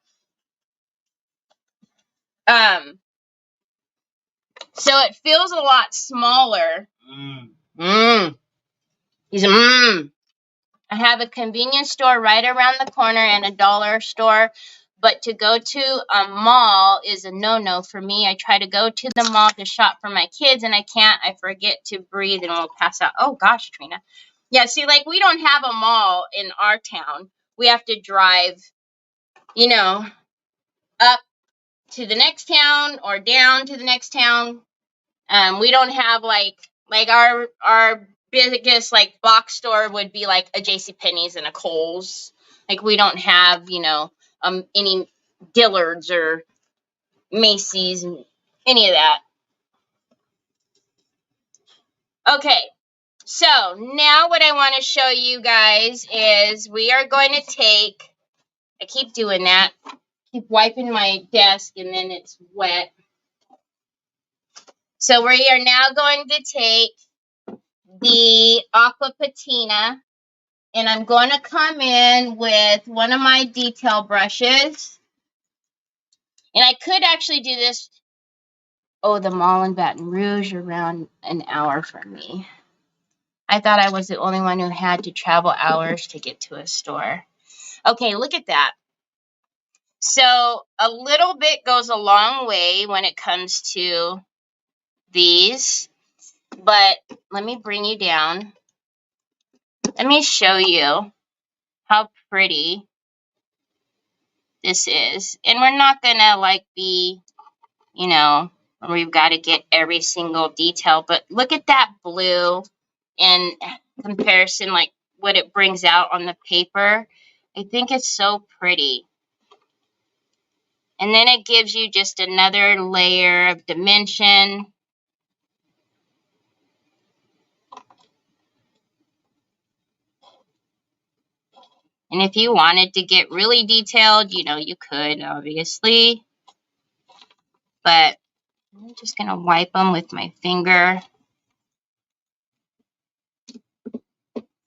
So it feels a lot smaller. I have a convenience store right around the corner and a dollar store. But to go to a mall is a no-no for me. I try to go to the mall to shop for my kids, and I can't. I forget to breathe and will pass out. Oh, gosh, Trina. Yeah, see, like, we don't have a mall in our town. We have to drive, up to the next town or down to the next town. We don't have, like our biggest, like, box store would be, like, a JCPenney's and a Kohl's. Like, we don't have, any Dillard's or Macy's and any of that. Okay, so now what I want to show you guys is we are going to take, I keep doing that, keep wiping my desk and then it's wet. So we are now going to take the Aqua Patina, and I'm going to come in with one of my detail brushes. And I could actually do this. Oh, the mall in Baton Rouge, around an hour from me. I thought I was the only one who had to travel hours to get to a store. Okay, look at that. So a little bit goes a long way when it comes to these. But let me bring you down. Let me show you how pretty this is. And we're not going to like be, you know, we've got to get every single detail. But look at that blue in comparison, like what it brings out on the paper. I think it's so pretty. And then it gives you just another layer of dimension. And if you wanted to get really detailed, you know, you could, obviously. But I'm just going to wipe them with my finger.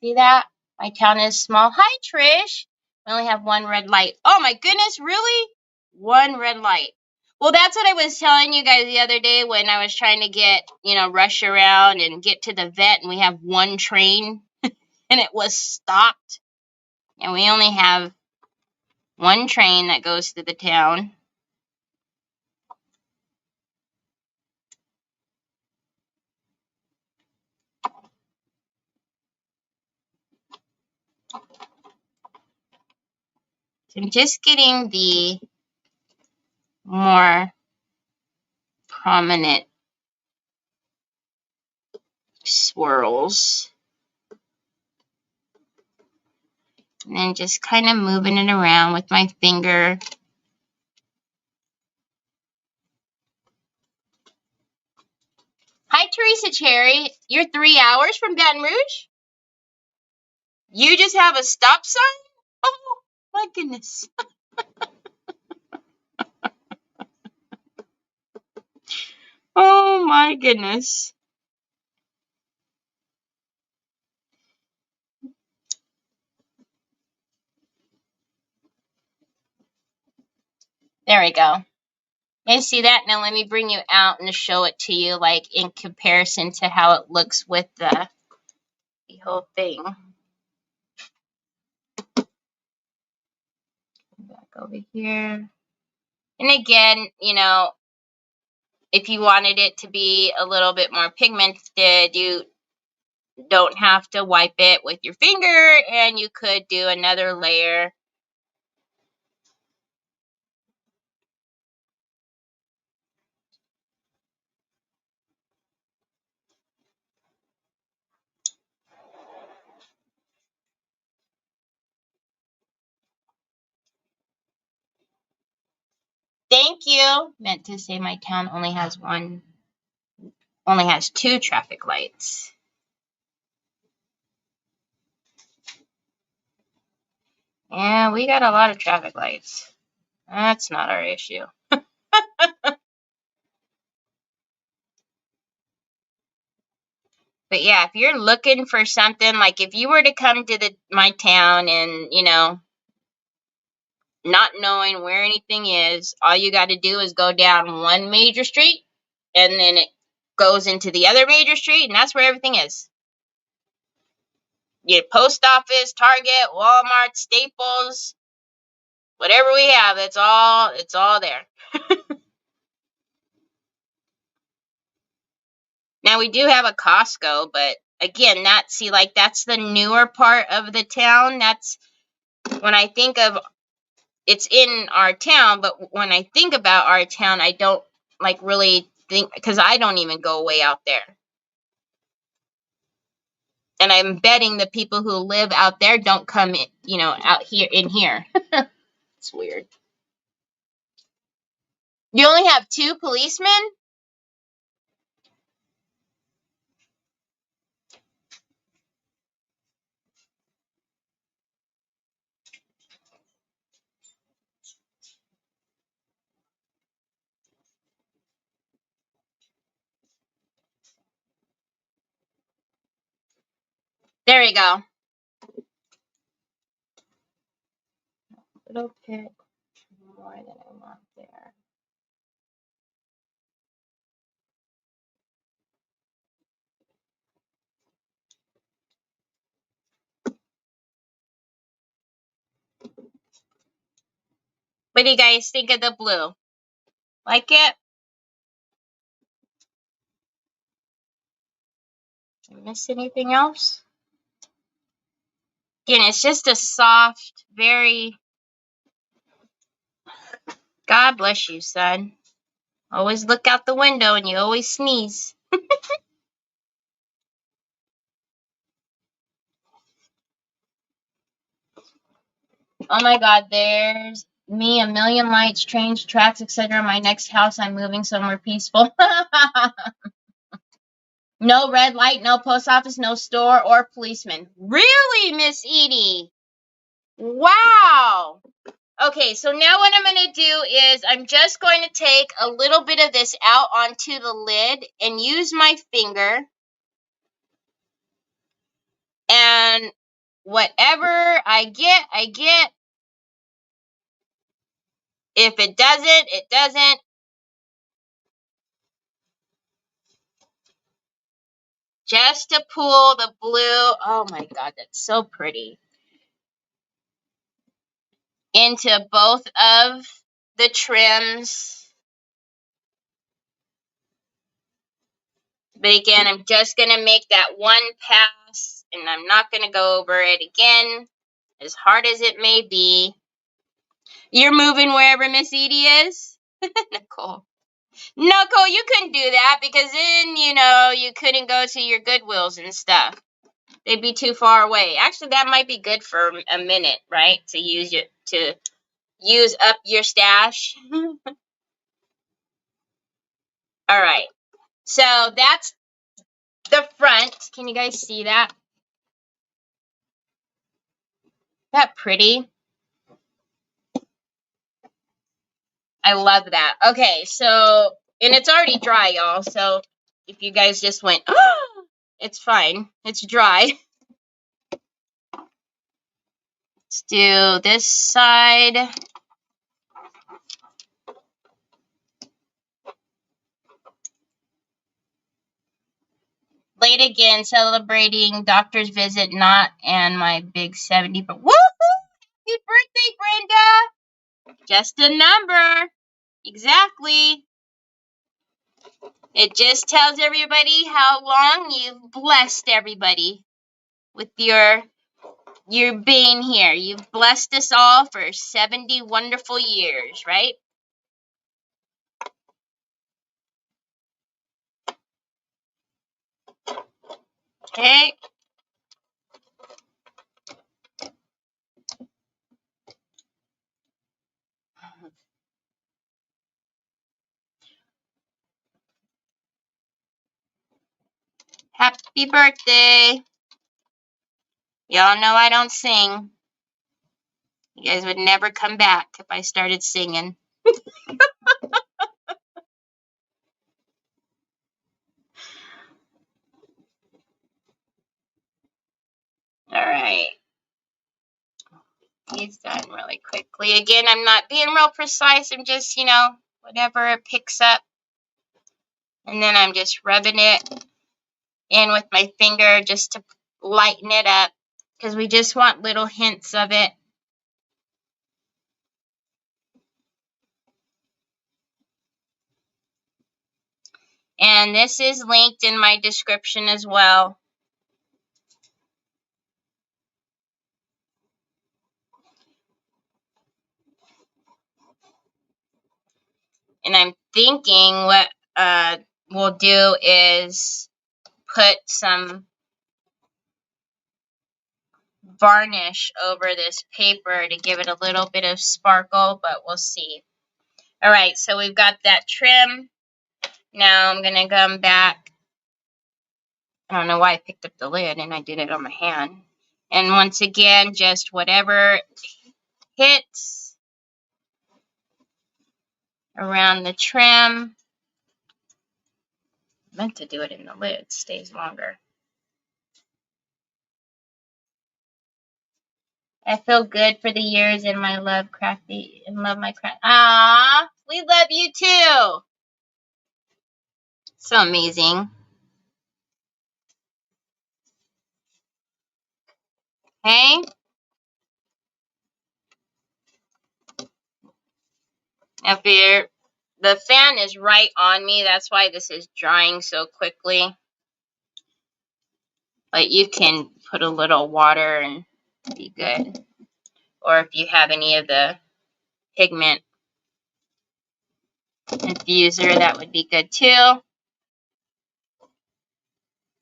See that? My town is small. Hi, Trish. We only have one red light. Oh, my goodness, really? One red light. Well, that's what I was telling you guys the other day when I was trying to get, you know, rush around and get to the vet, and we have one train, and it was stopped. And we only have one train that goes to the town. So I'm just getting the more prominent swirls. And then just kind of moving it around with my finger. Hi, Teresa Cherry. You're 3 hours from Baton Rouge? You just have a stop sign? Oh, my goodness. Oh, my goodness. There we go. You see that? Now let me bring you out and show it to you, like in comparison to how it looks with the whole thing. Back over here. And again, you know, if you wanted it to be a little bit more pigmented, you don't have to wipe it with your finger, and you could do another layer. Thank you. Meant to say my town only has two traffic lights. Yeah, we got a lot of traffic lights. That's not our issue. But yeah, if you're looking for something, like if you were to come to my town and, you know, not knowing where anything is, all you got to do is go down one major street, and then it goes into the other major street, and that's where everything is. Your post office, Target, Walmart, Staples, whatever we have, it's all there. Now we do have a Costco, but again, that's the newer part of the town. That's when I think of it's in our town, but when I think about our town, I don't like really think, because I don't even go way out there. And I'm betting the people who live out there don't come in, you know, out here in here. It's weird. You only have 2 policemen? There we go. Little bit more than I want there. What do you guys think of the blue? Like it? Did I miss anything else? Again, it's just a soft, very... God bless you, son. Always look out the window and you always sneeze. Oh my God, there's me, a million lights, trains, tracks, etc. My next house, I'm moving somewhere peaceful. No red light, no post office, no store or policeman. Really, Miss Edie? Wow. Okay, so now what I'm going to do is I'm just going to take a little bit of this out onto the lid and use my finger. And whatever I get, I get. If it doesn't, it doesn't. Just to pull the blue. Oh my God, that's so pretty. Into both of the trims. But again, I'm just going to make that one pass, and I'm not going to go over it again, as hard as it may be. You're moving wherever Miss Edie is? Nicole. Nicole, you couldn't do that because then, you couldn't go to your Goodwills and stuff. They'd be too far away. Actually, that might be good for a minute, right? To use up your stash. All right. So that's the front. Can you guys see that? That pretty? I love that. Okay, so, and it's already dry, y'all. So if you guys just went, oh, it's fine. It's dry. Let's do this side. Late again, celebrating doctor's visit, not and my big 70. But woohoo! Happy birthday, Brenda! Just a number. Exactly. It just tells everybody how long you've blessed everybody with your being here. You've blessed us all for 70 wonderful years, right? Okay. Happy birthday. Y'all know I don't sing. You guys would never come back if I started singing. All right. He's done really quickly. Again, I'm not being real precise. I'm just, whatever it picks up. And then I'm just rubbing it in with my finger just to lighten it up. Because we just want little hints of it. And this is linked in my description as well. And I'm thinking what we'll do is put some varnish over this paper to give it a little bit of sparkle, but we'll see. All right, so we've got that trim. Now I'm going to come back. I don't know why I picked up the lid and I did it on my hand. And once again, just whatever hits around the trim. I meant to do it in the lid, it stays longer. I feel good for the years in my love crafty and love my craft. Ah, we love you too. So amazing. Hey, if you're, the fan is right on me. That's why this is drying so quickly. But you can put a little water and be good. Or if you have any of the pigment infuser, that would be good too.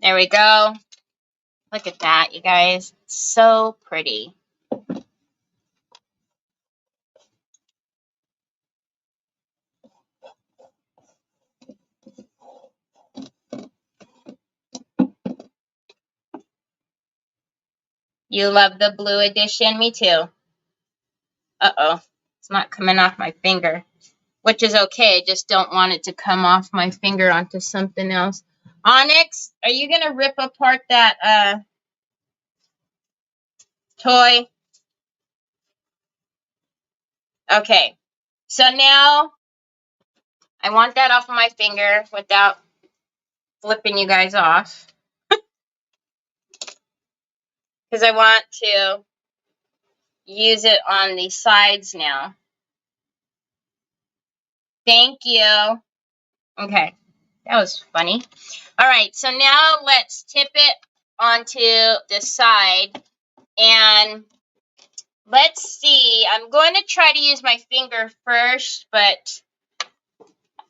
There we go. Look at that, you guys. So pretty. You love the blue edition? Me too. Uh-oh. It's not coming off my finger. Which is okay. I just don't want it to come off my finger onto something else. Onyx, are you going to rip apart that toy? Okay. So now I want that off of my finger without flipping you guys off. Because I want to use it on the sides now. Thank you. Okay. That was funny. All right. So now let's tip it onto the side. And let's see. I'm going to try to use my finger first, but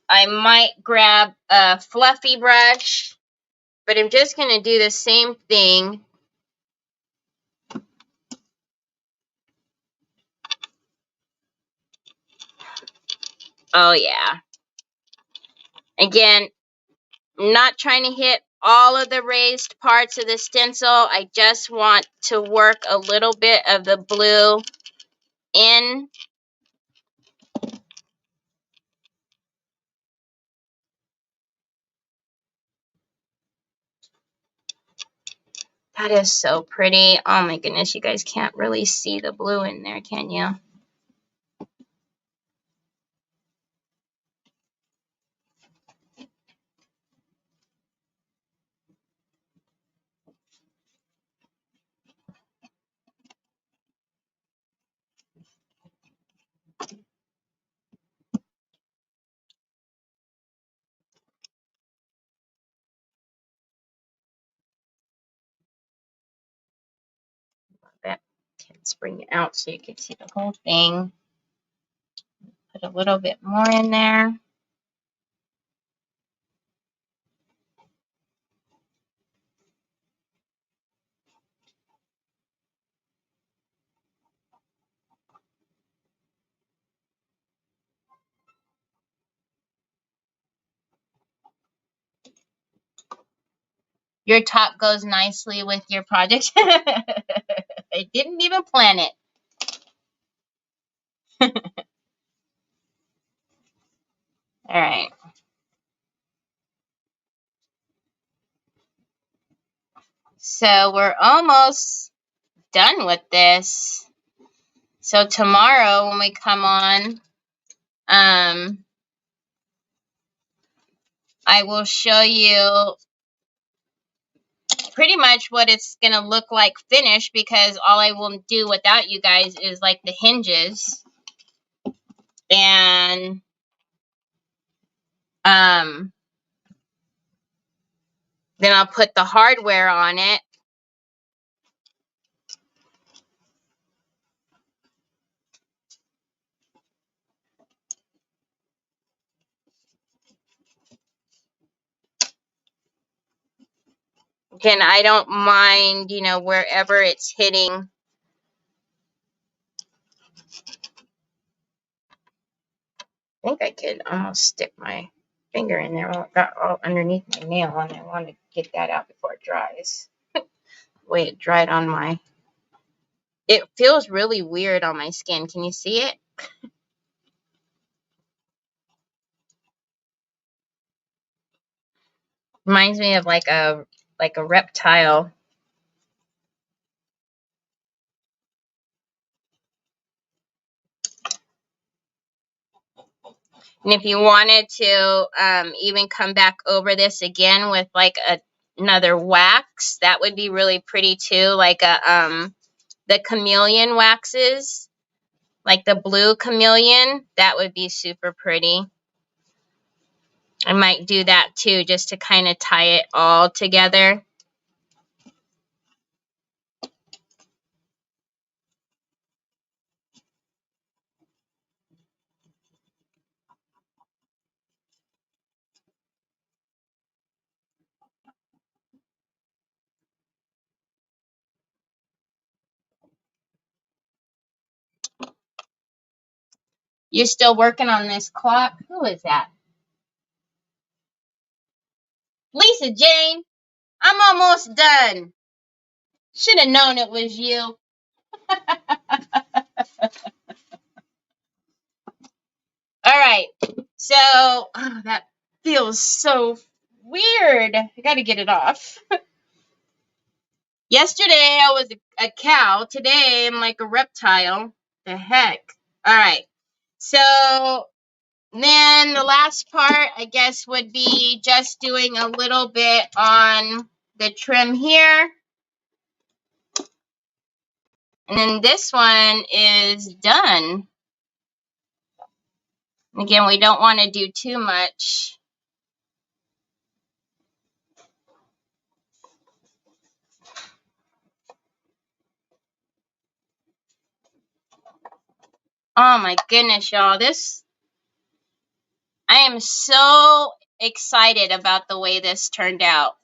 I might grab a fluffy brush. But I'm just going to do the same thing. Oh, yeah. Again, I'm not trying to hit all of the raised parts of the stencil. I just want to work a little bit of the blue in. That is so pretty. Oh my goodness, you guys can't really see the blue in there, can you? Let's bring it out so you can see the whole thing. Put a little bit more in there. Your top goes nicely with your project. I didn't even plan it. All right. So we're almost done with this. So tomorrow when we come on, I will show you pretty much what it's going to look like finished, because all I will do without you guys is like the hinges. And then I'll put the hardware on it. Again, I don't mind, you know, wherever it's hitting. I think I could almost stick my finger in there. Well, it got all underneath my nail, and I want to get that out before it dries. The way it dried on my... It feels really weird on my skin. Can you see it? Reminds me of like a reptile. And if you wanted to even come back over this again with like another wax, that would be really pretty too. Like the chameleon waxes, like the blue chameleon, that would be super pretty. I might do that too, just to kind of tie it all together. You're still working on this clock? Who is that? Lisa Jane, I'm almost done. Should have known it was you. All right. So, oh, that feels so weird. I got to get it off. Yesterday, I was a cow. Today, I'm like a reptile. The heck? All right. So, then the last part, I guess, would be just doing a little bit on the trim here. And then this one is done. Again, we don't want to do too much. Oh my goodness, y'all. I am so excited about the way this turned out.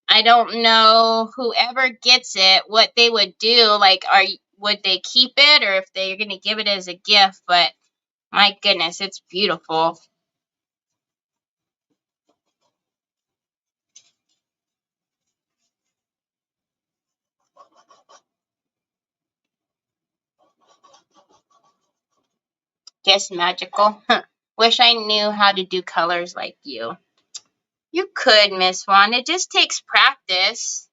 I don't know whoever gets it, what they would do. Like, would they keep it or if they're going to give it as a gift? But my goodness, it's beautiful. Just magical. Wish I knew how to do colors like you. You could, Miss Juan. It just takes practice.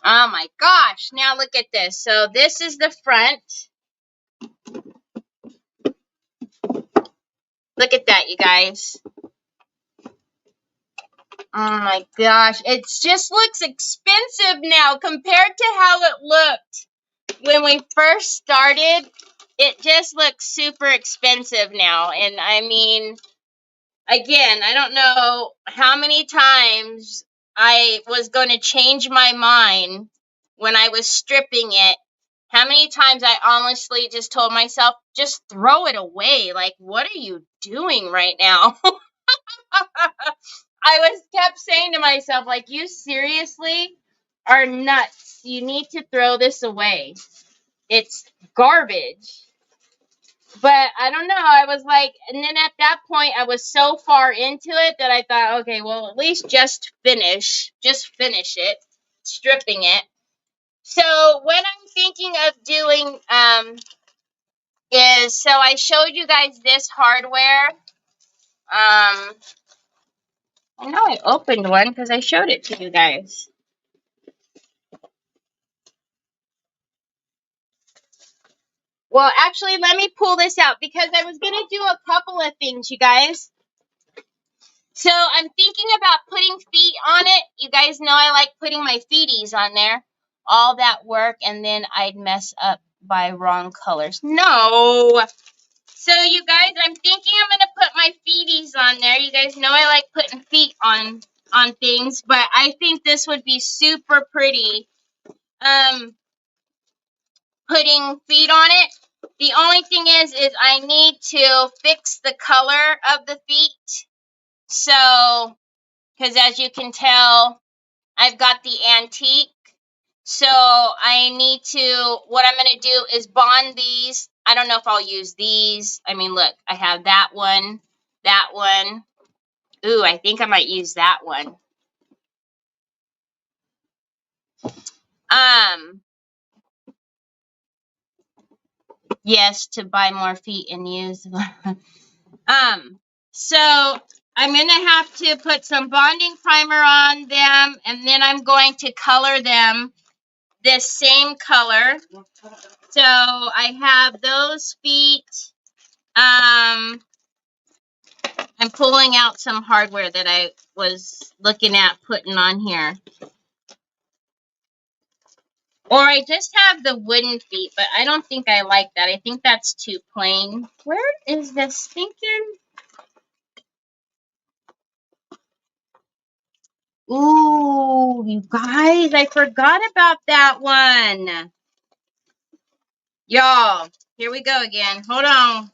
Oh my gosh. Now look at this. So this is the front. Look at that, you guys. Oh my gosh. It just looks expensive now compared to how it looked when we first started. It just looks super expensive now. And I mean, again, I don't know how many times I was going to change my mind when I was stripping it. How many times I honestly just told myself, just throw it away. Like, what are you doing right now? I kept saying to myself, like, you seriously are nuts. You need to throw this away. It's garbage. But I don't know. I was like, and then at that point, I was so far into it that I thought, okay, well, at least just finish it, stripping it. So what I'm thinking of doing is, so I showed you guys this hardware. I know I opened one because I showed it to you guys. Well, actually, let me pull this out because I was going to do a couple of things, you guys. So I'm thinking about putting feet on it. You guys know I like putting my feeties on there. All that work, and then I'd mess up by wrong colors. No. So you guys, I'm thinking I'm going to put my feeties on there. You guys know I like putting feet on things, but I think this would be super pretty. Putting feet on it. The only thing is I need to fix the color of the feet. So, because as you can tell, I've got the antique. So I need to, what I'm going to do is bond these. I don't know if I'll use these. I mean, look, I have that one, that one. Ooh, I think I might use that one. Yes, to buy more feet and use. So I'm going to have to put some bonding primer on them, and then I'm going to color them this same color. So I have those feet. I'm pulling out some hardware that I was looking at putting on here. Or I just have the wooden feet, but I don't think I like that. I think that's too plain. Where is the stinking? Ooh, you guys, I forgot about that one. Y'all, here we go again. Hold on.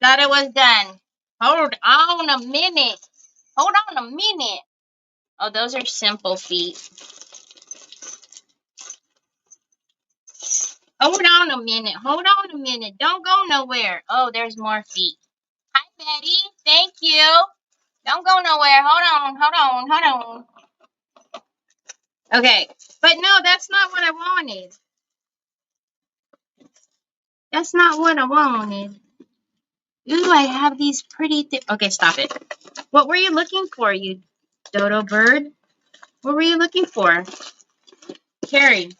Thought it was done. Hold on a minute. Hold on a minute. Oh, those are simple feet. Hold on a minute. Hold on a minute. Don't go nowhere. Oh, there's more feet. Hi, Betty. Thank you. Don't go nowhere. Hold on. Hold on. Hold on. Okay. But no, that's not what I wanted. That's not what I wanted. Ooh, I have these pretty things. Okay, stop it. What were you looking for, you dodo bird? What were you looking for? Carrie.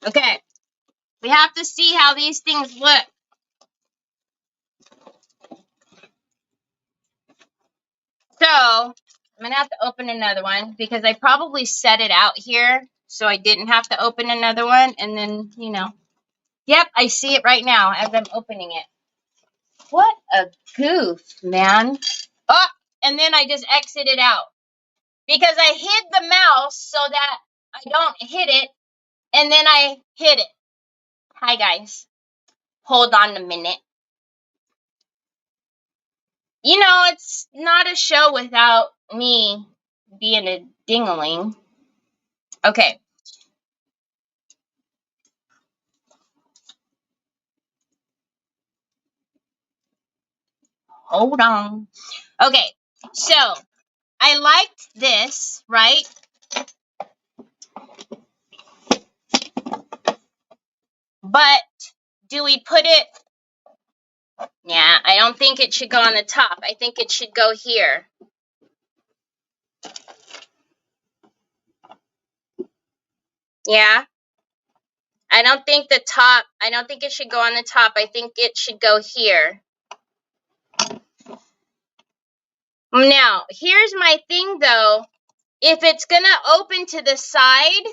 Okay. We have to see how these things look. So, I'm going to have to open another one because I probably set it out here so I didn't have to open another one. And then, you know. Yep, I see it right now as I'm opening it. What a goof, man. Oh, and then I just exited out because I hid the mouse so that I don't hit it. And then I hit it. Hi, guys. Hold on a minute. You know, it's not a show without me being a dingling. Okay. Hold on. Okay. So, I liked this, right? But do we put it? Yeah, I don't think it should go on the top. I think it should go here. Yeah. I don't think it should go on the top. I think it should go here. Now, here's my thing though. If it's going to open to the side,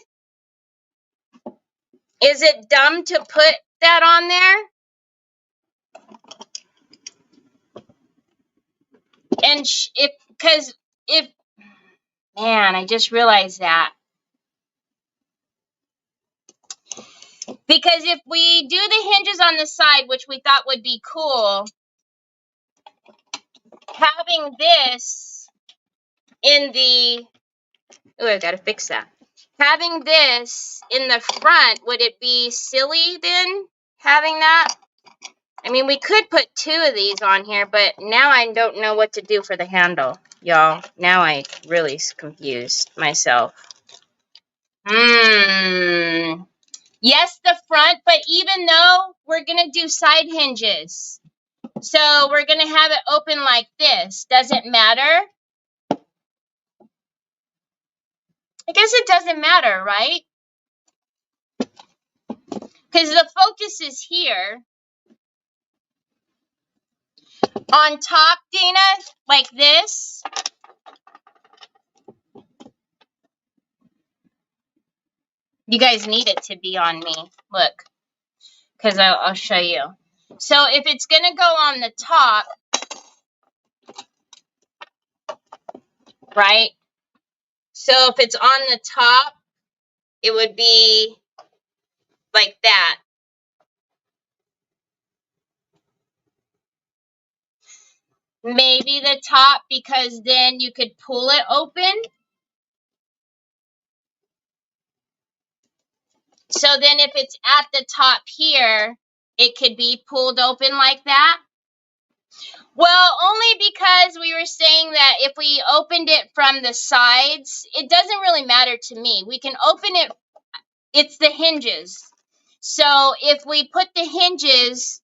is it dumb to put that on there? And man, I just realized that. Because if we do the hinges on the side, which we thought would be cool, having this in the, oh, I gotta fix that. Having this in the front, would it be silly then, having that? I mean, we could put two of these on here, but now I don't know what to do for the handle, y'all. Now I really confused myself. Yes, the front, but even though we're going to do side hinges, so we're going to have it open like this. Does it matter? I guess it doesn't matter, right? Because the focus is here. On top, Dana, like this. You guys need it to be on me. Look, because I'll show you. So if it's going to go on the top, right? So if it's on the top, it would be like that. Maybe the top, because then you could pull it open. So then if it's at the top here, it could be pulled open like that. Well, only because we were saying that if we opened it from the sides, it doesn't really matter to me. We can open it, it's the hinges. So if we put the hinges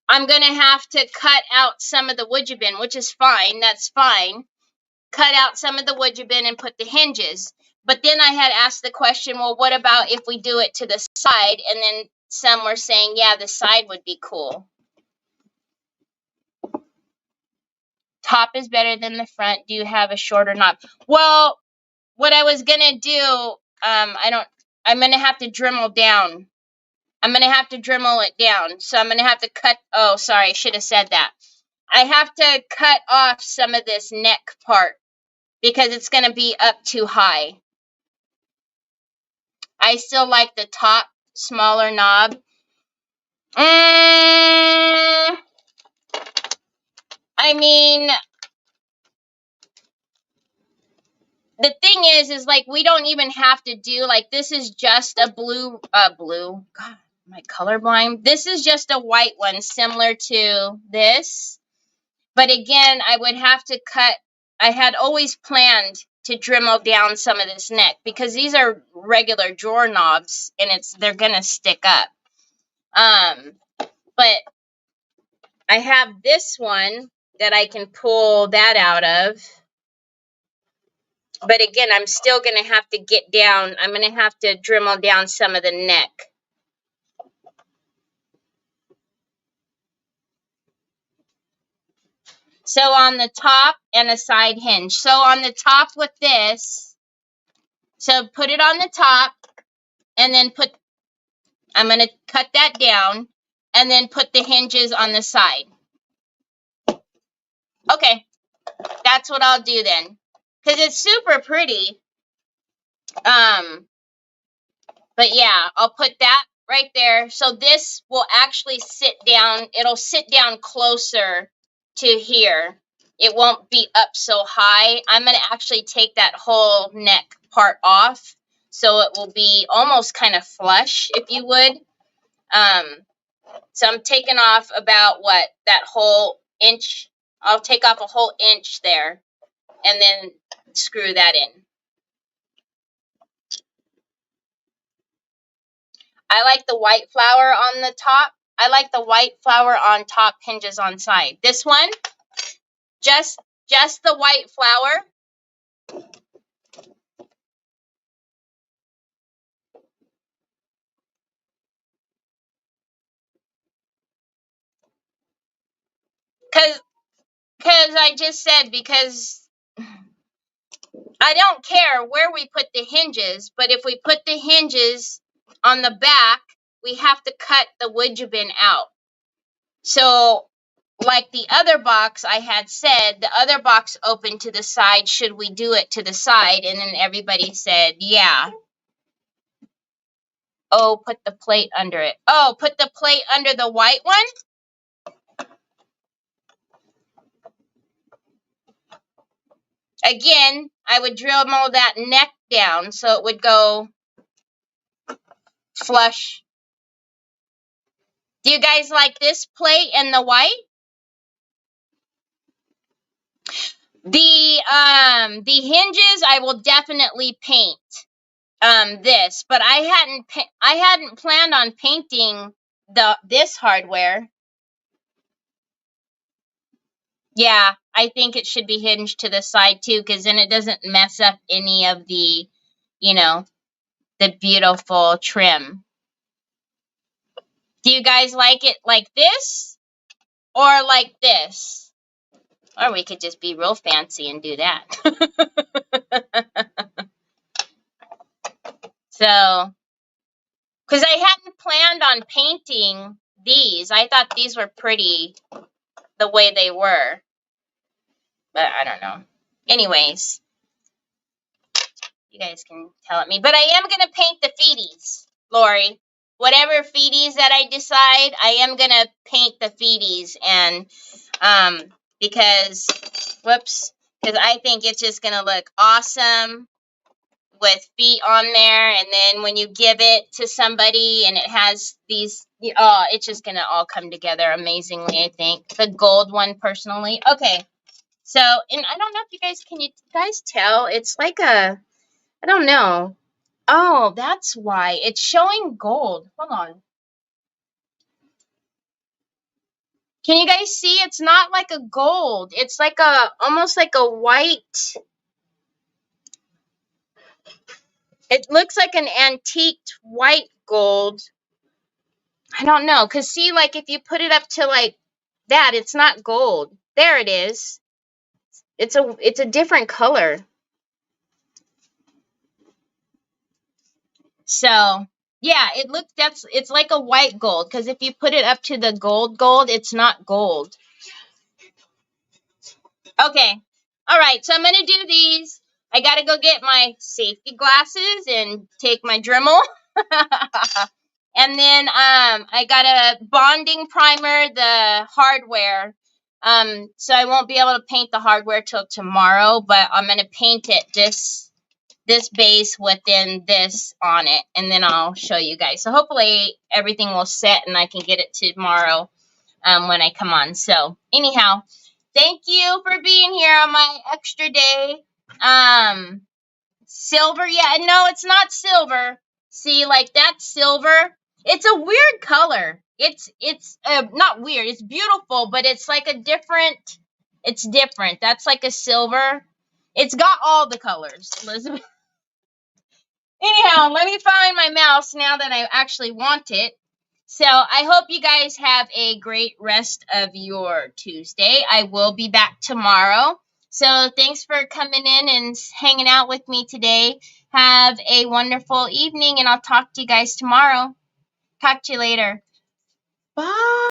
I'm going to have to cut out some of the woodjebin, which is fine. That's fine. Cut out some of the woodjebin and put the hinges. But then I had asked the question, well, what about if we do it to the side? And then some were saying, yeah, the side would be cool. Top is better than the front. Do you have a shorter knob? Well, what I was going to do, I'm going to have to Dremel down. I'm going to have to Dremel it down. So I'm going to have to cut. Oh, sorry. I should have said that. I have to cut off some of this neck part because it's going to be up too high. I still like the top smaller knob. I mean, the thing is like we don't even have to do, like, this is just a blue, God, am I colorblind? This is just a white one similar to this. But again, I would have to cut. I had always planned to Dremel down some of this neck because these are regular drawer knobs and they're gonna stick up. But I have this one that I can pull that out of. But again, I'm still gonna have to get down. I'm gonna have to Dremel down some of the neck. So on the top and a side hinge. So on the top with this, so put it on the top and then I'm going to cut that down and then put the hinges on the side. Okay, that's what I'll do then. Because it's super pretty. But yeah, I'll put that right there. So this will actually sit down. It'll sit down closer to here. It won't be up so high. I'm going to actually take that whole neck part off. So it will be almost kind of flush, if you would. So I'm taking off about that whole inch. I'll take off a whole inch there and then screw that in. I like the white flower on the top. I like the white flower on top, hinges on side. This one, just the white flower. Because I just said, because I don't care where we put the hinges, but if we put the hinges on the back, we have to cut the woodjebin out. So, like the other box I had said, the other box open to the side, should we do it to the side? And then everybody said, yeah. Oh, put the plate under it. Oh, put the plate under the white one? Again, I would Dremel that neck down so it would go flush. Do you guys like this plate and the white? The hinges I will definitely paint this, but I hadn't planned on painting this hardware. Yeah, I think it should be hinged to the side too, because then it doesn't mess up any of the, the beautiful trim. Do you guys like it like this or like this? Or we could just be real fancy and do that. So, because I hadn't planned on painting these. I thought these were pretty the way they were. But I don't know. Anyways, you guys can tell me. But I am going to paint the feeties, Lori. Whatever feeties that I decide, I am going to paint the feeties. And because I think it's just going to look awesome with feet on there. And then when you give it to somebody and it has these, it's just going to all come together amazingly, I think. The gold one, personally. Okay. So, and I don't know if you guys tell? It's like I don't know. Oh, that's why. It's showing gold. Hold on. Can you guys see? It's not like a gold. It's like almost like a white. It looks like an antiqued white gold. I don't know. Because see, like if you put it up to like that, it's not gold. There it is. It's a different color. So yeah, it's like a white gold. Because if you put it up to the gold, it's not gold. Okay. All right. So I'm going to do these. I got to go get my safety glasses and take my Dremel. And then I got a bonding primer, the hardware. So I won't be able to paint the hardware till tomorrow, but I'm going to paint it this base within this on it, and then I'll show you guys. So hopefully everything will set and I can get it tomorrow when I come on. So anyhow, thank you for being here on my extra day. Silver, yeah, no, it's not silver. See, like that's silver. It's a weird color. It's not weird. It's beautiful, but it's like a different. It's different. That's like a silver. It's got all the colors, Elizabeth. Anyhow, let me find my mouse now that I actually want it. So I hope you guys have a great rest of your Tuesday. I will be back tomorrow. So thanks for coming in and hanging out with me today. Have a wonderful evening, and I'll talk to you guys tomorrow. Talk to you later. Bye.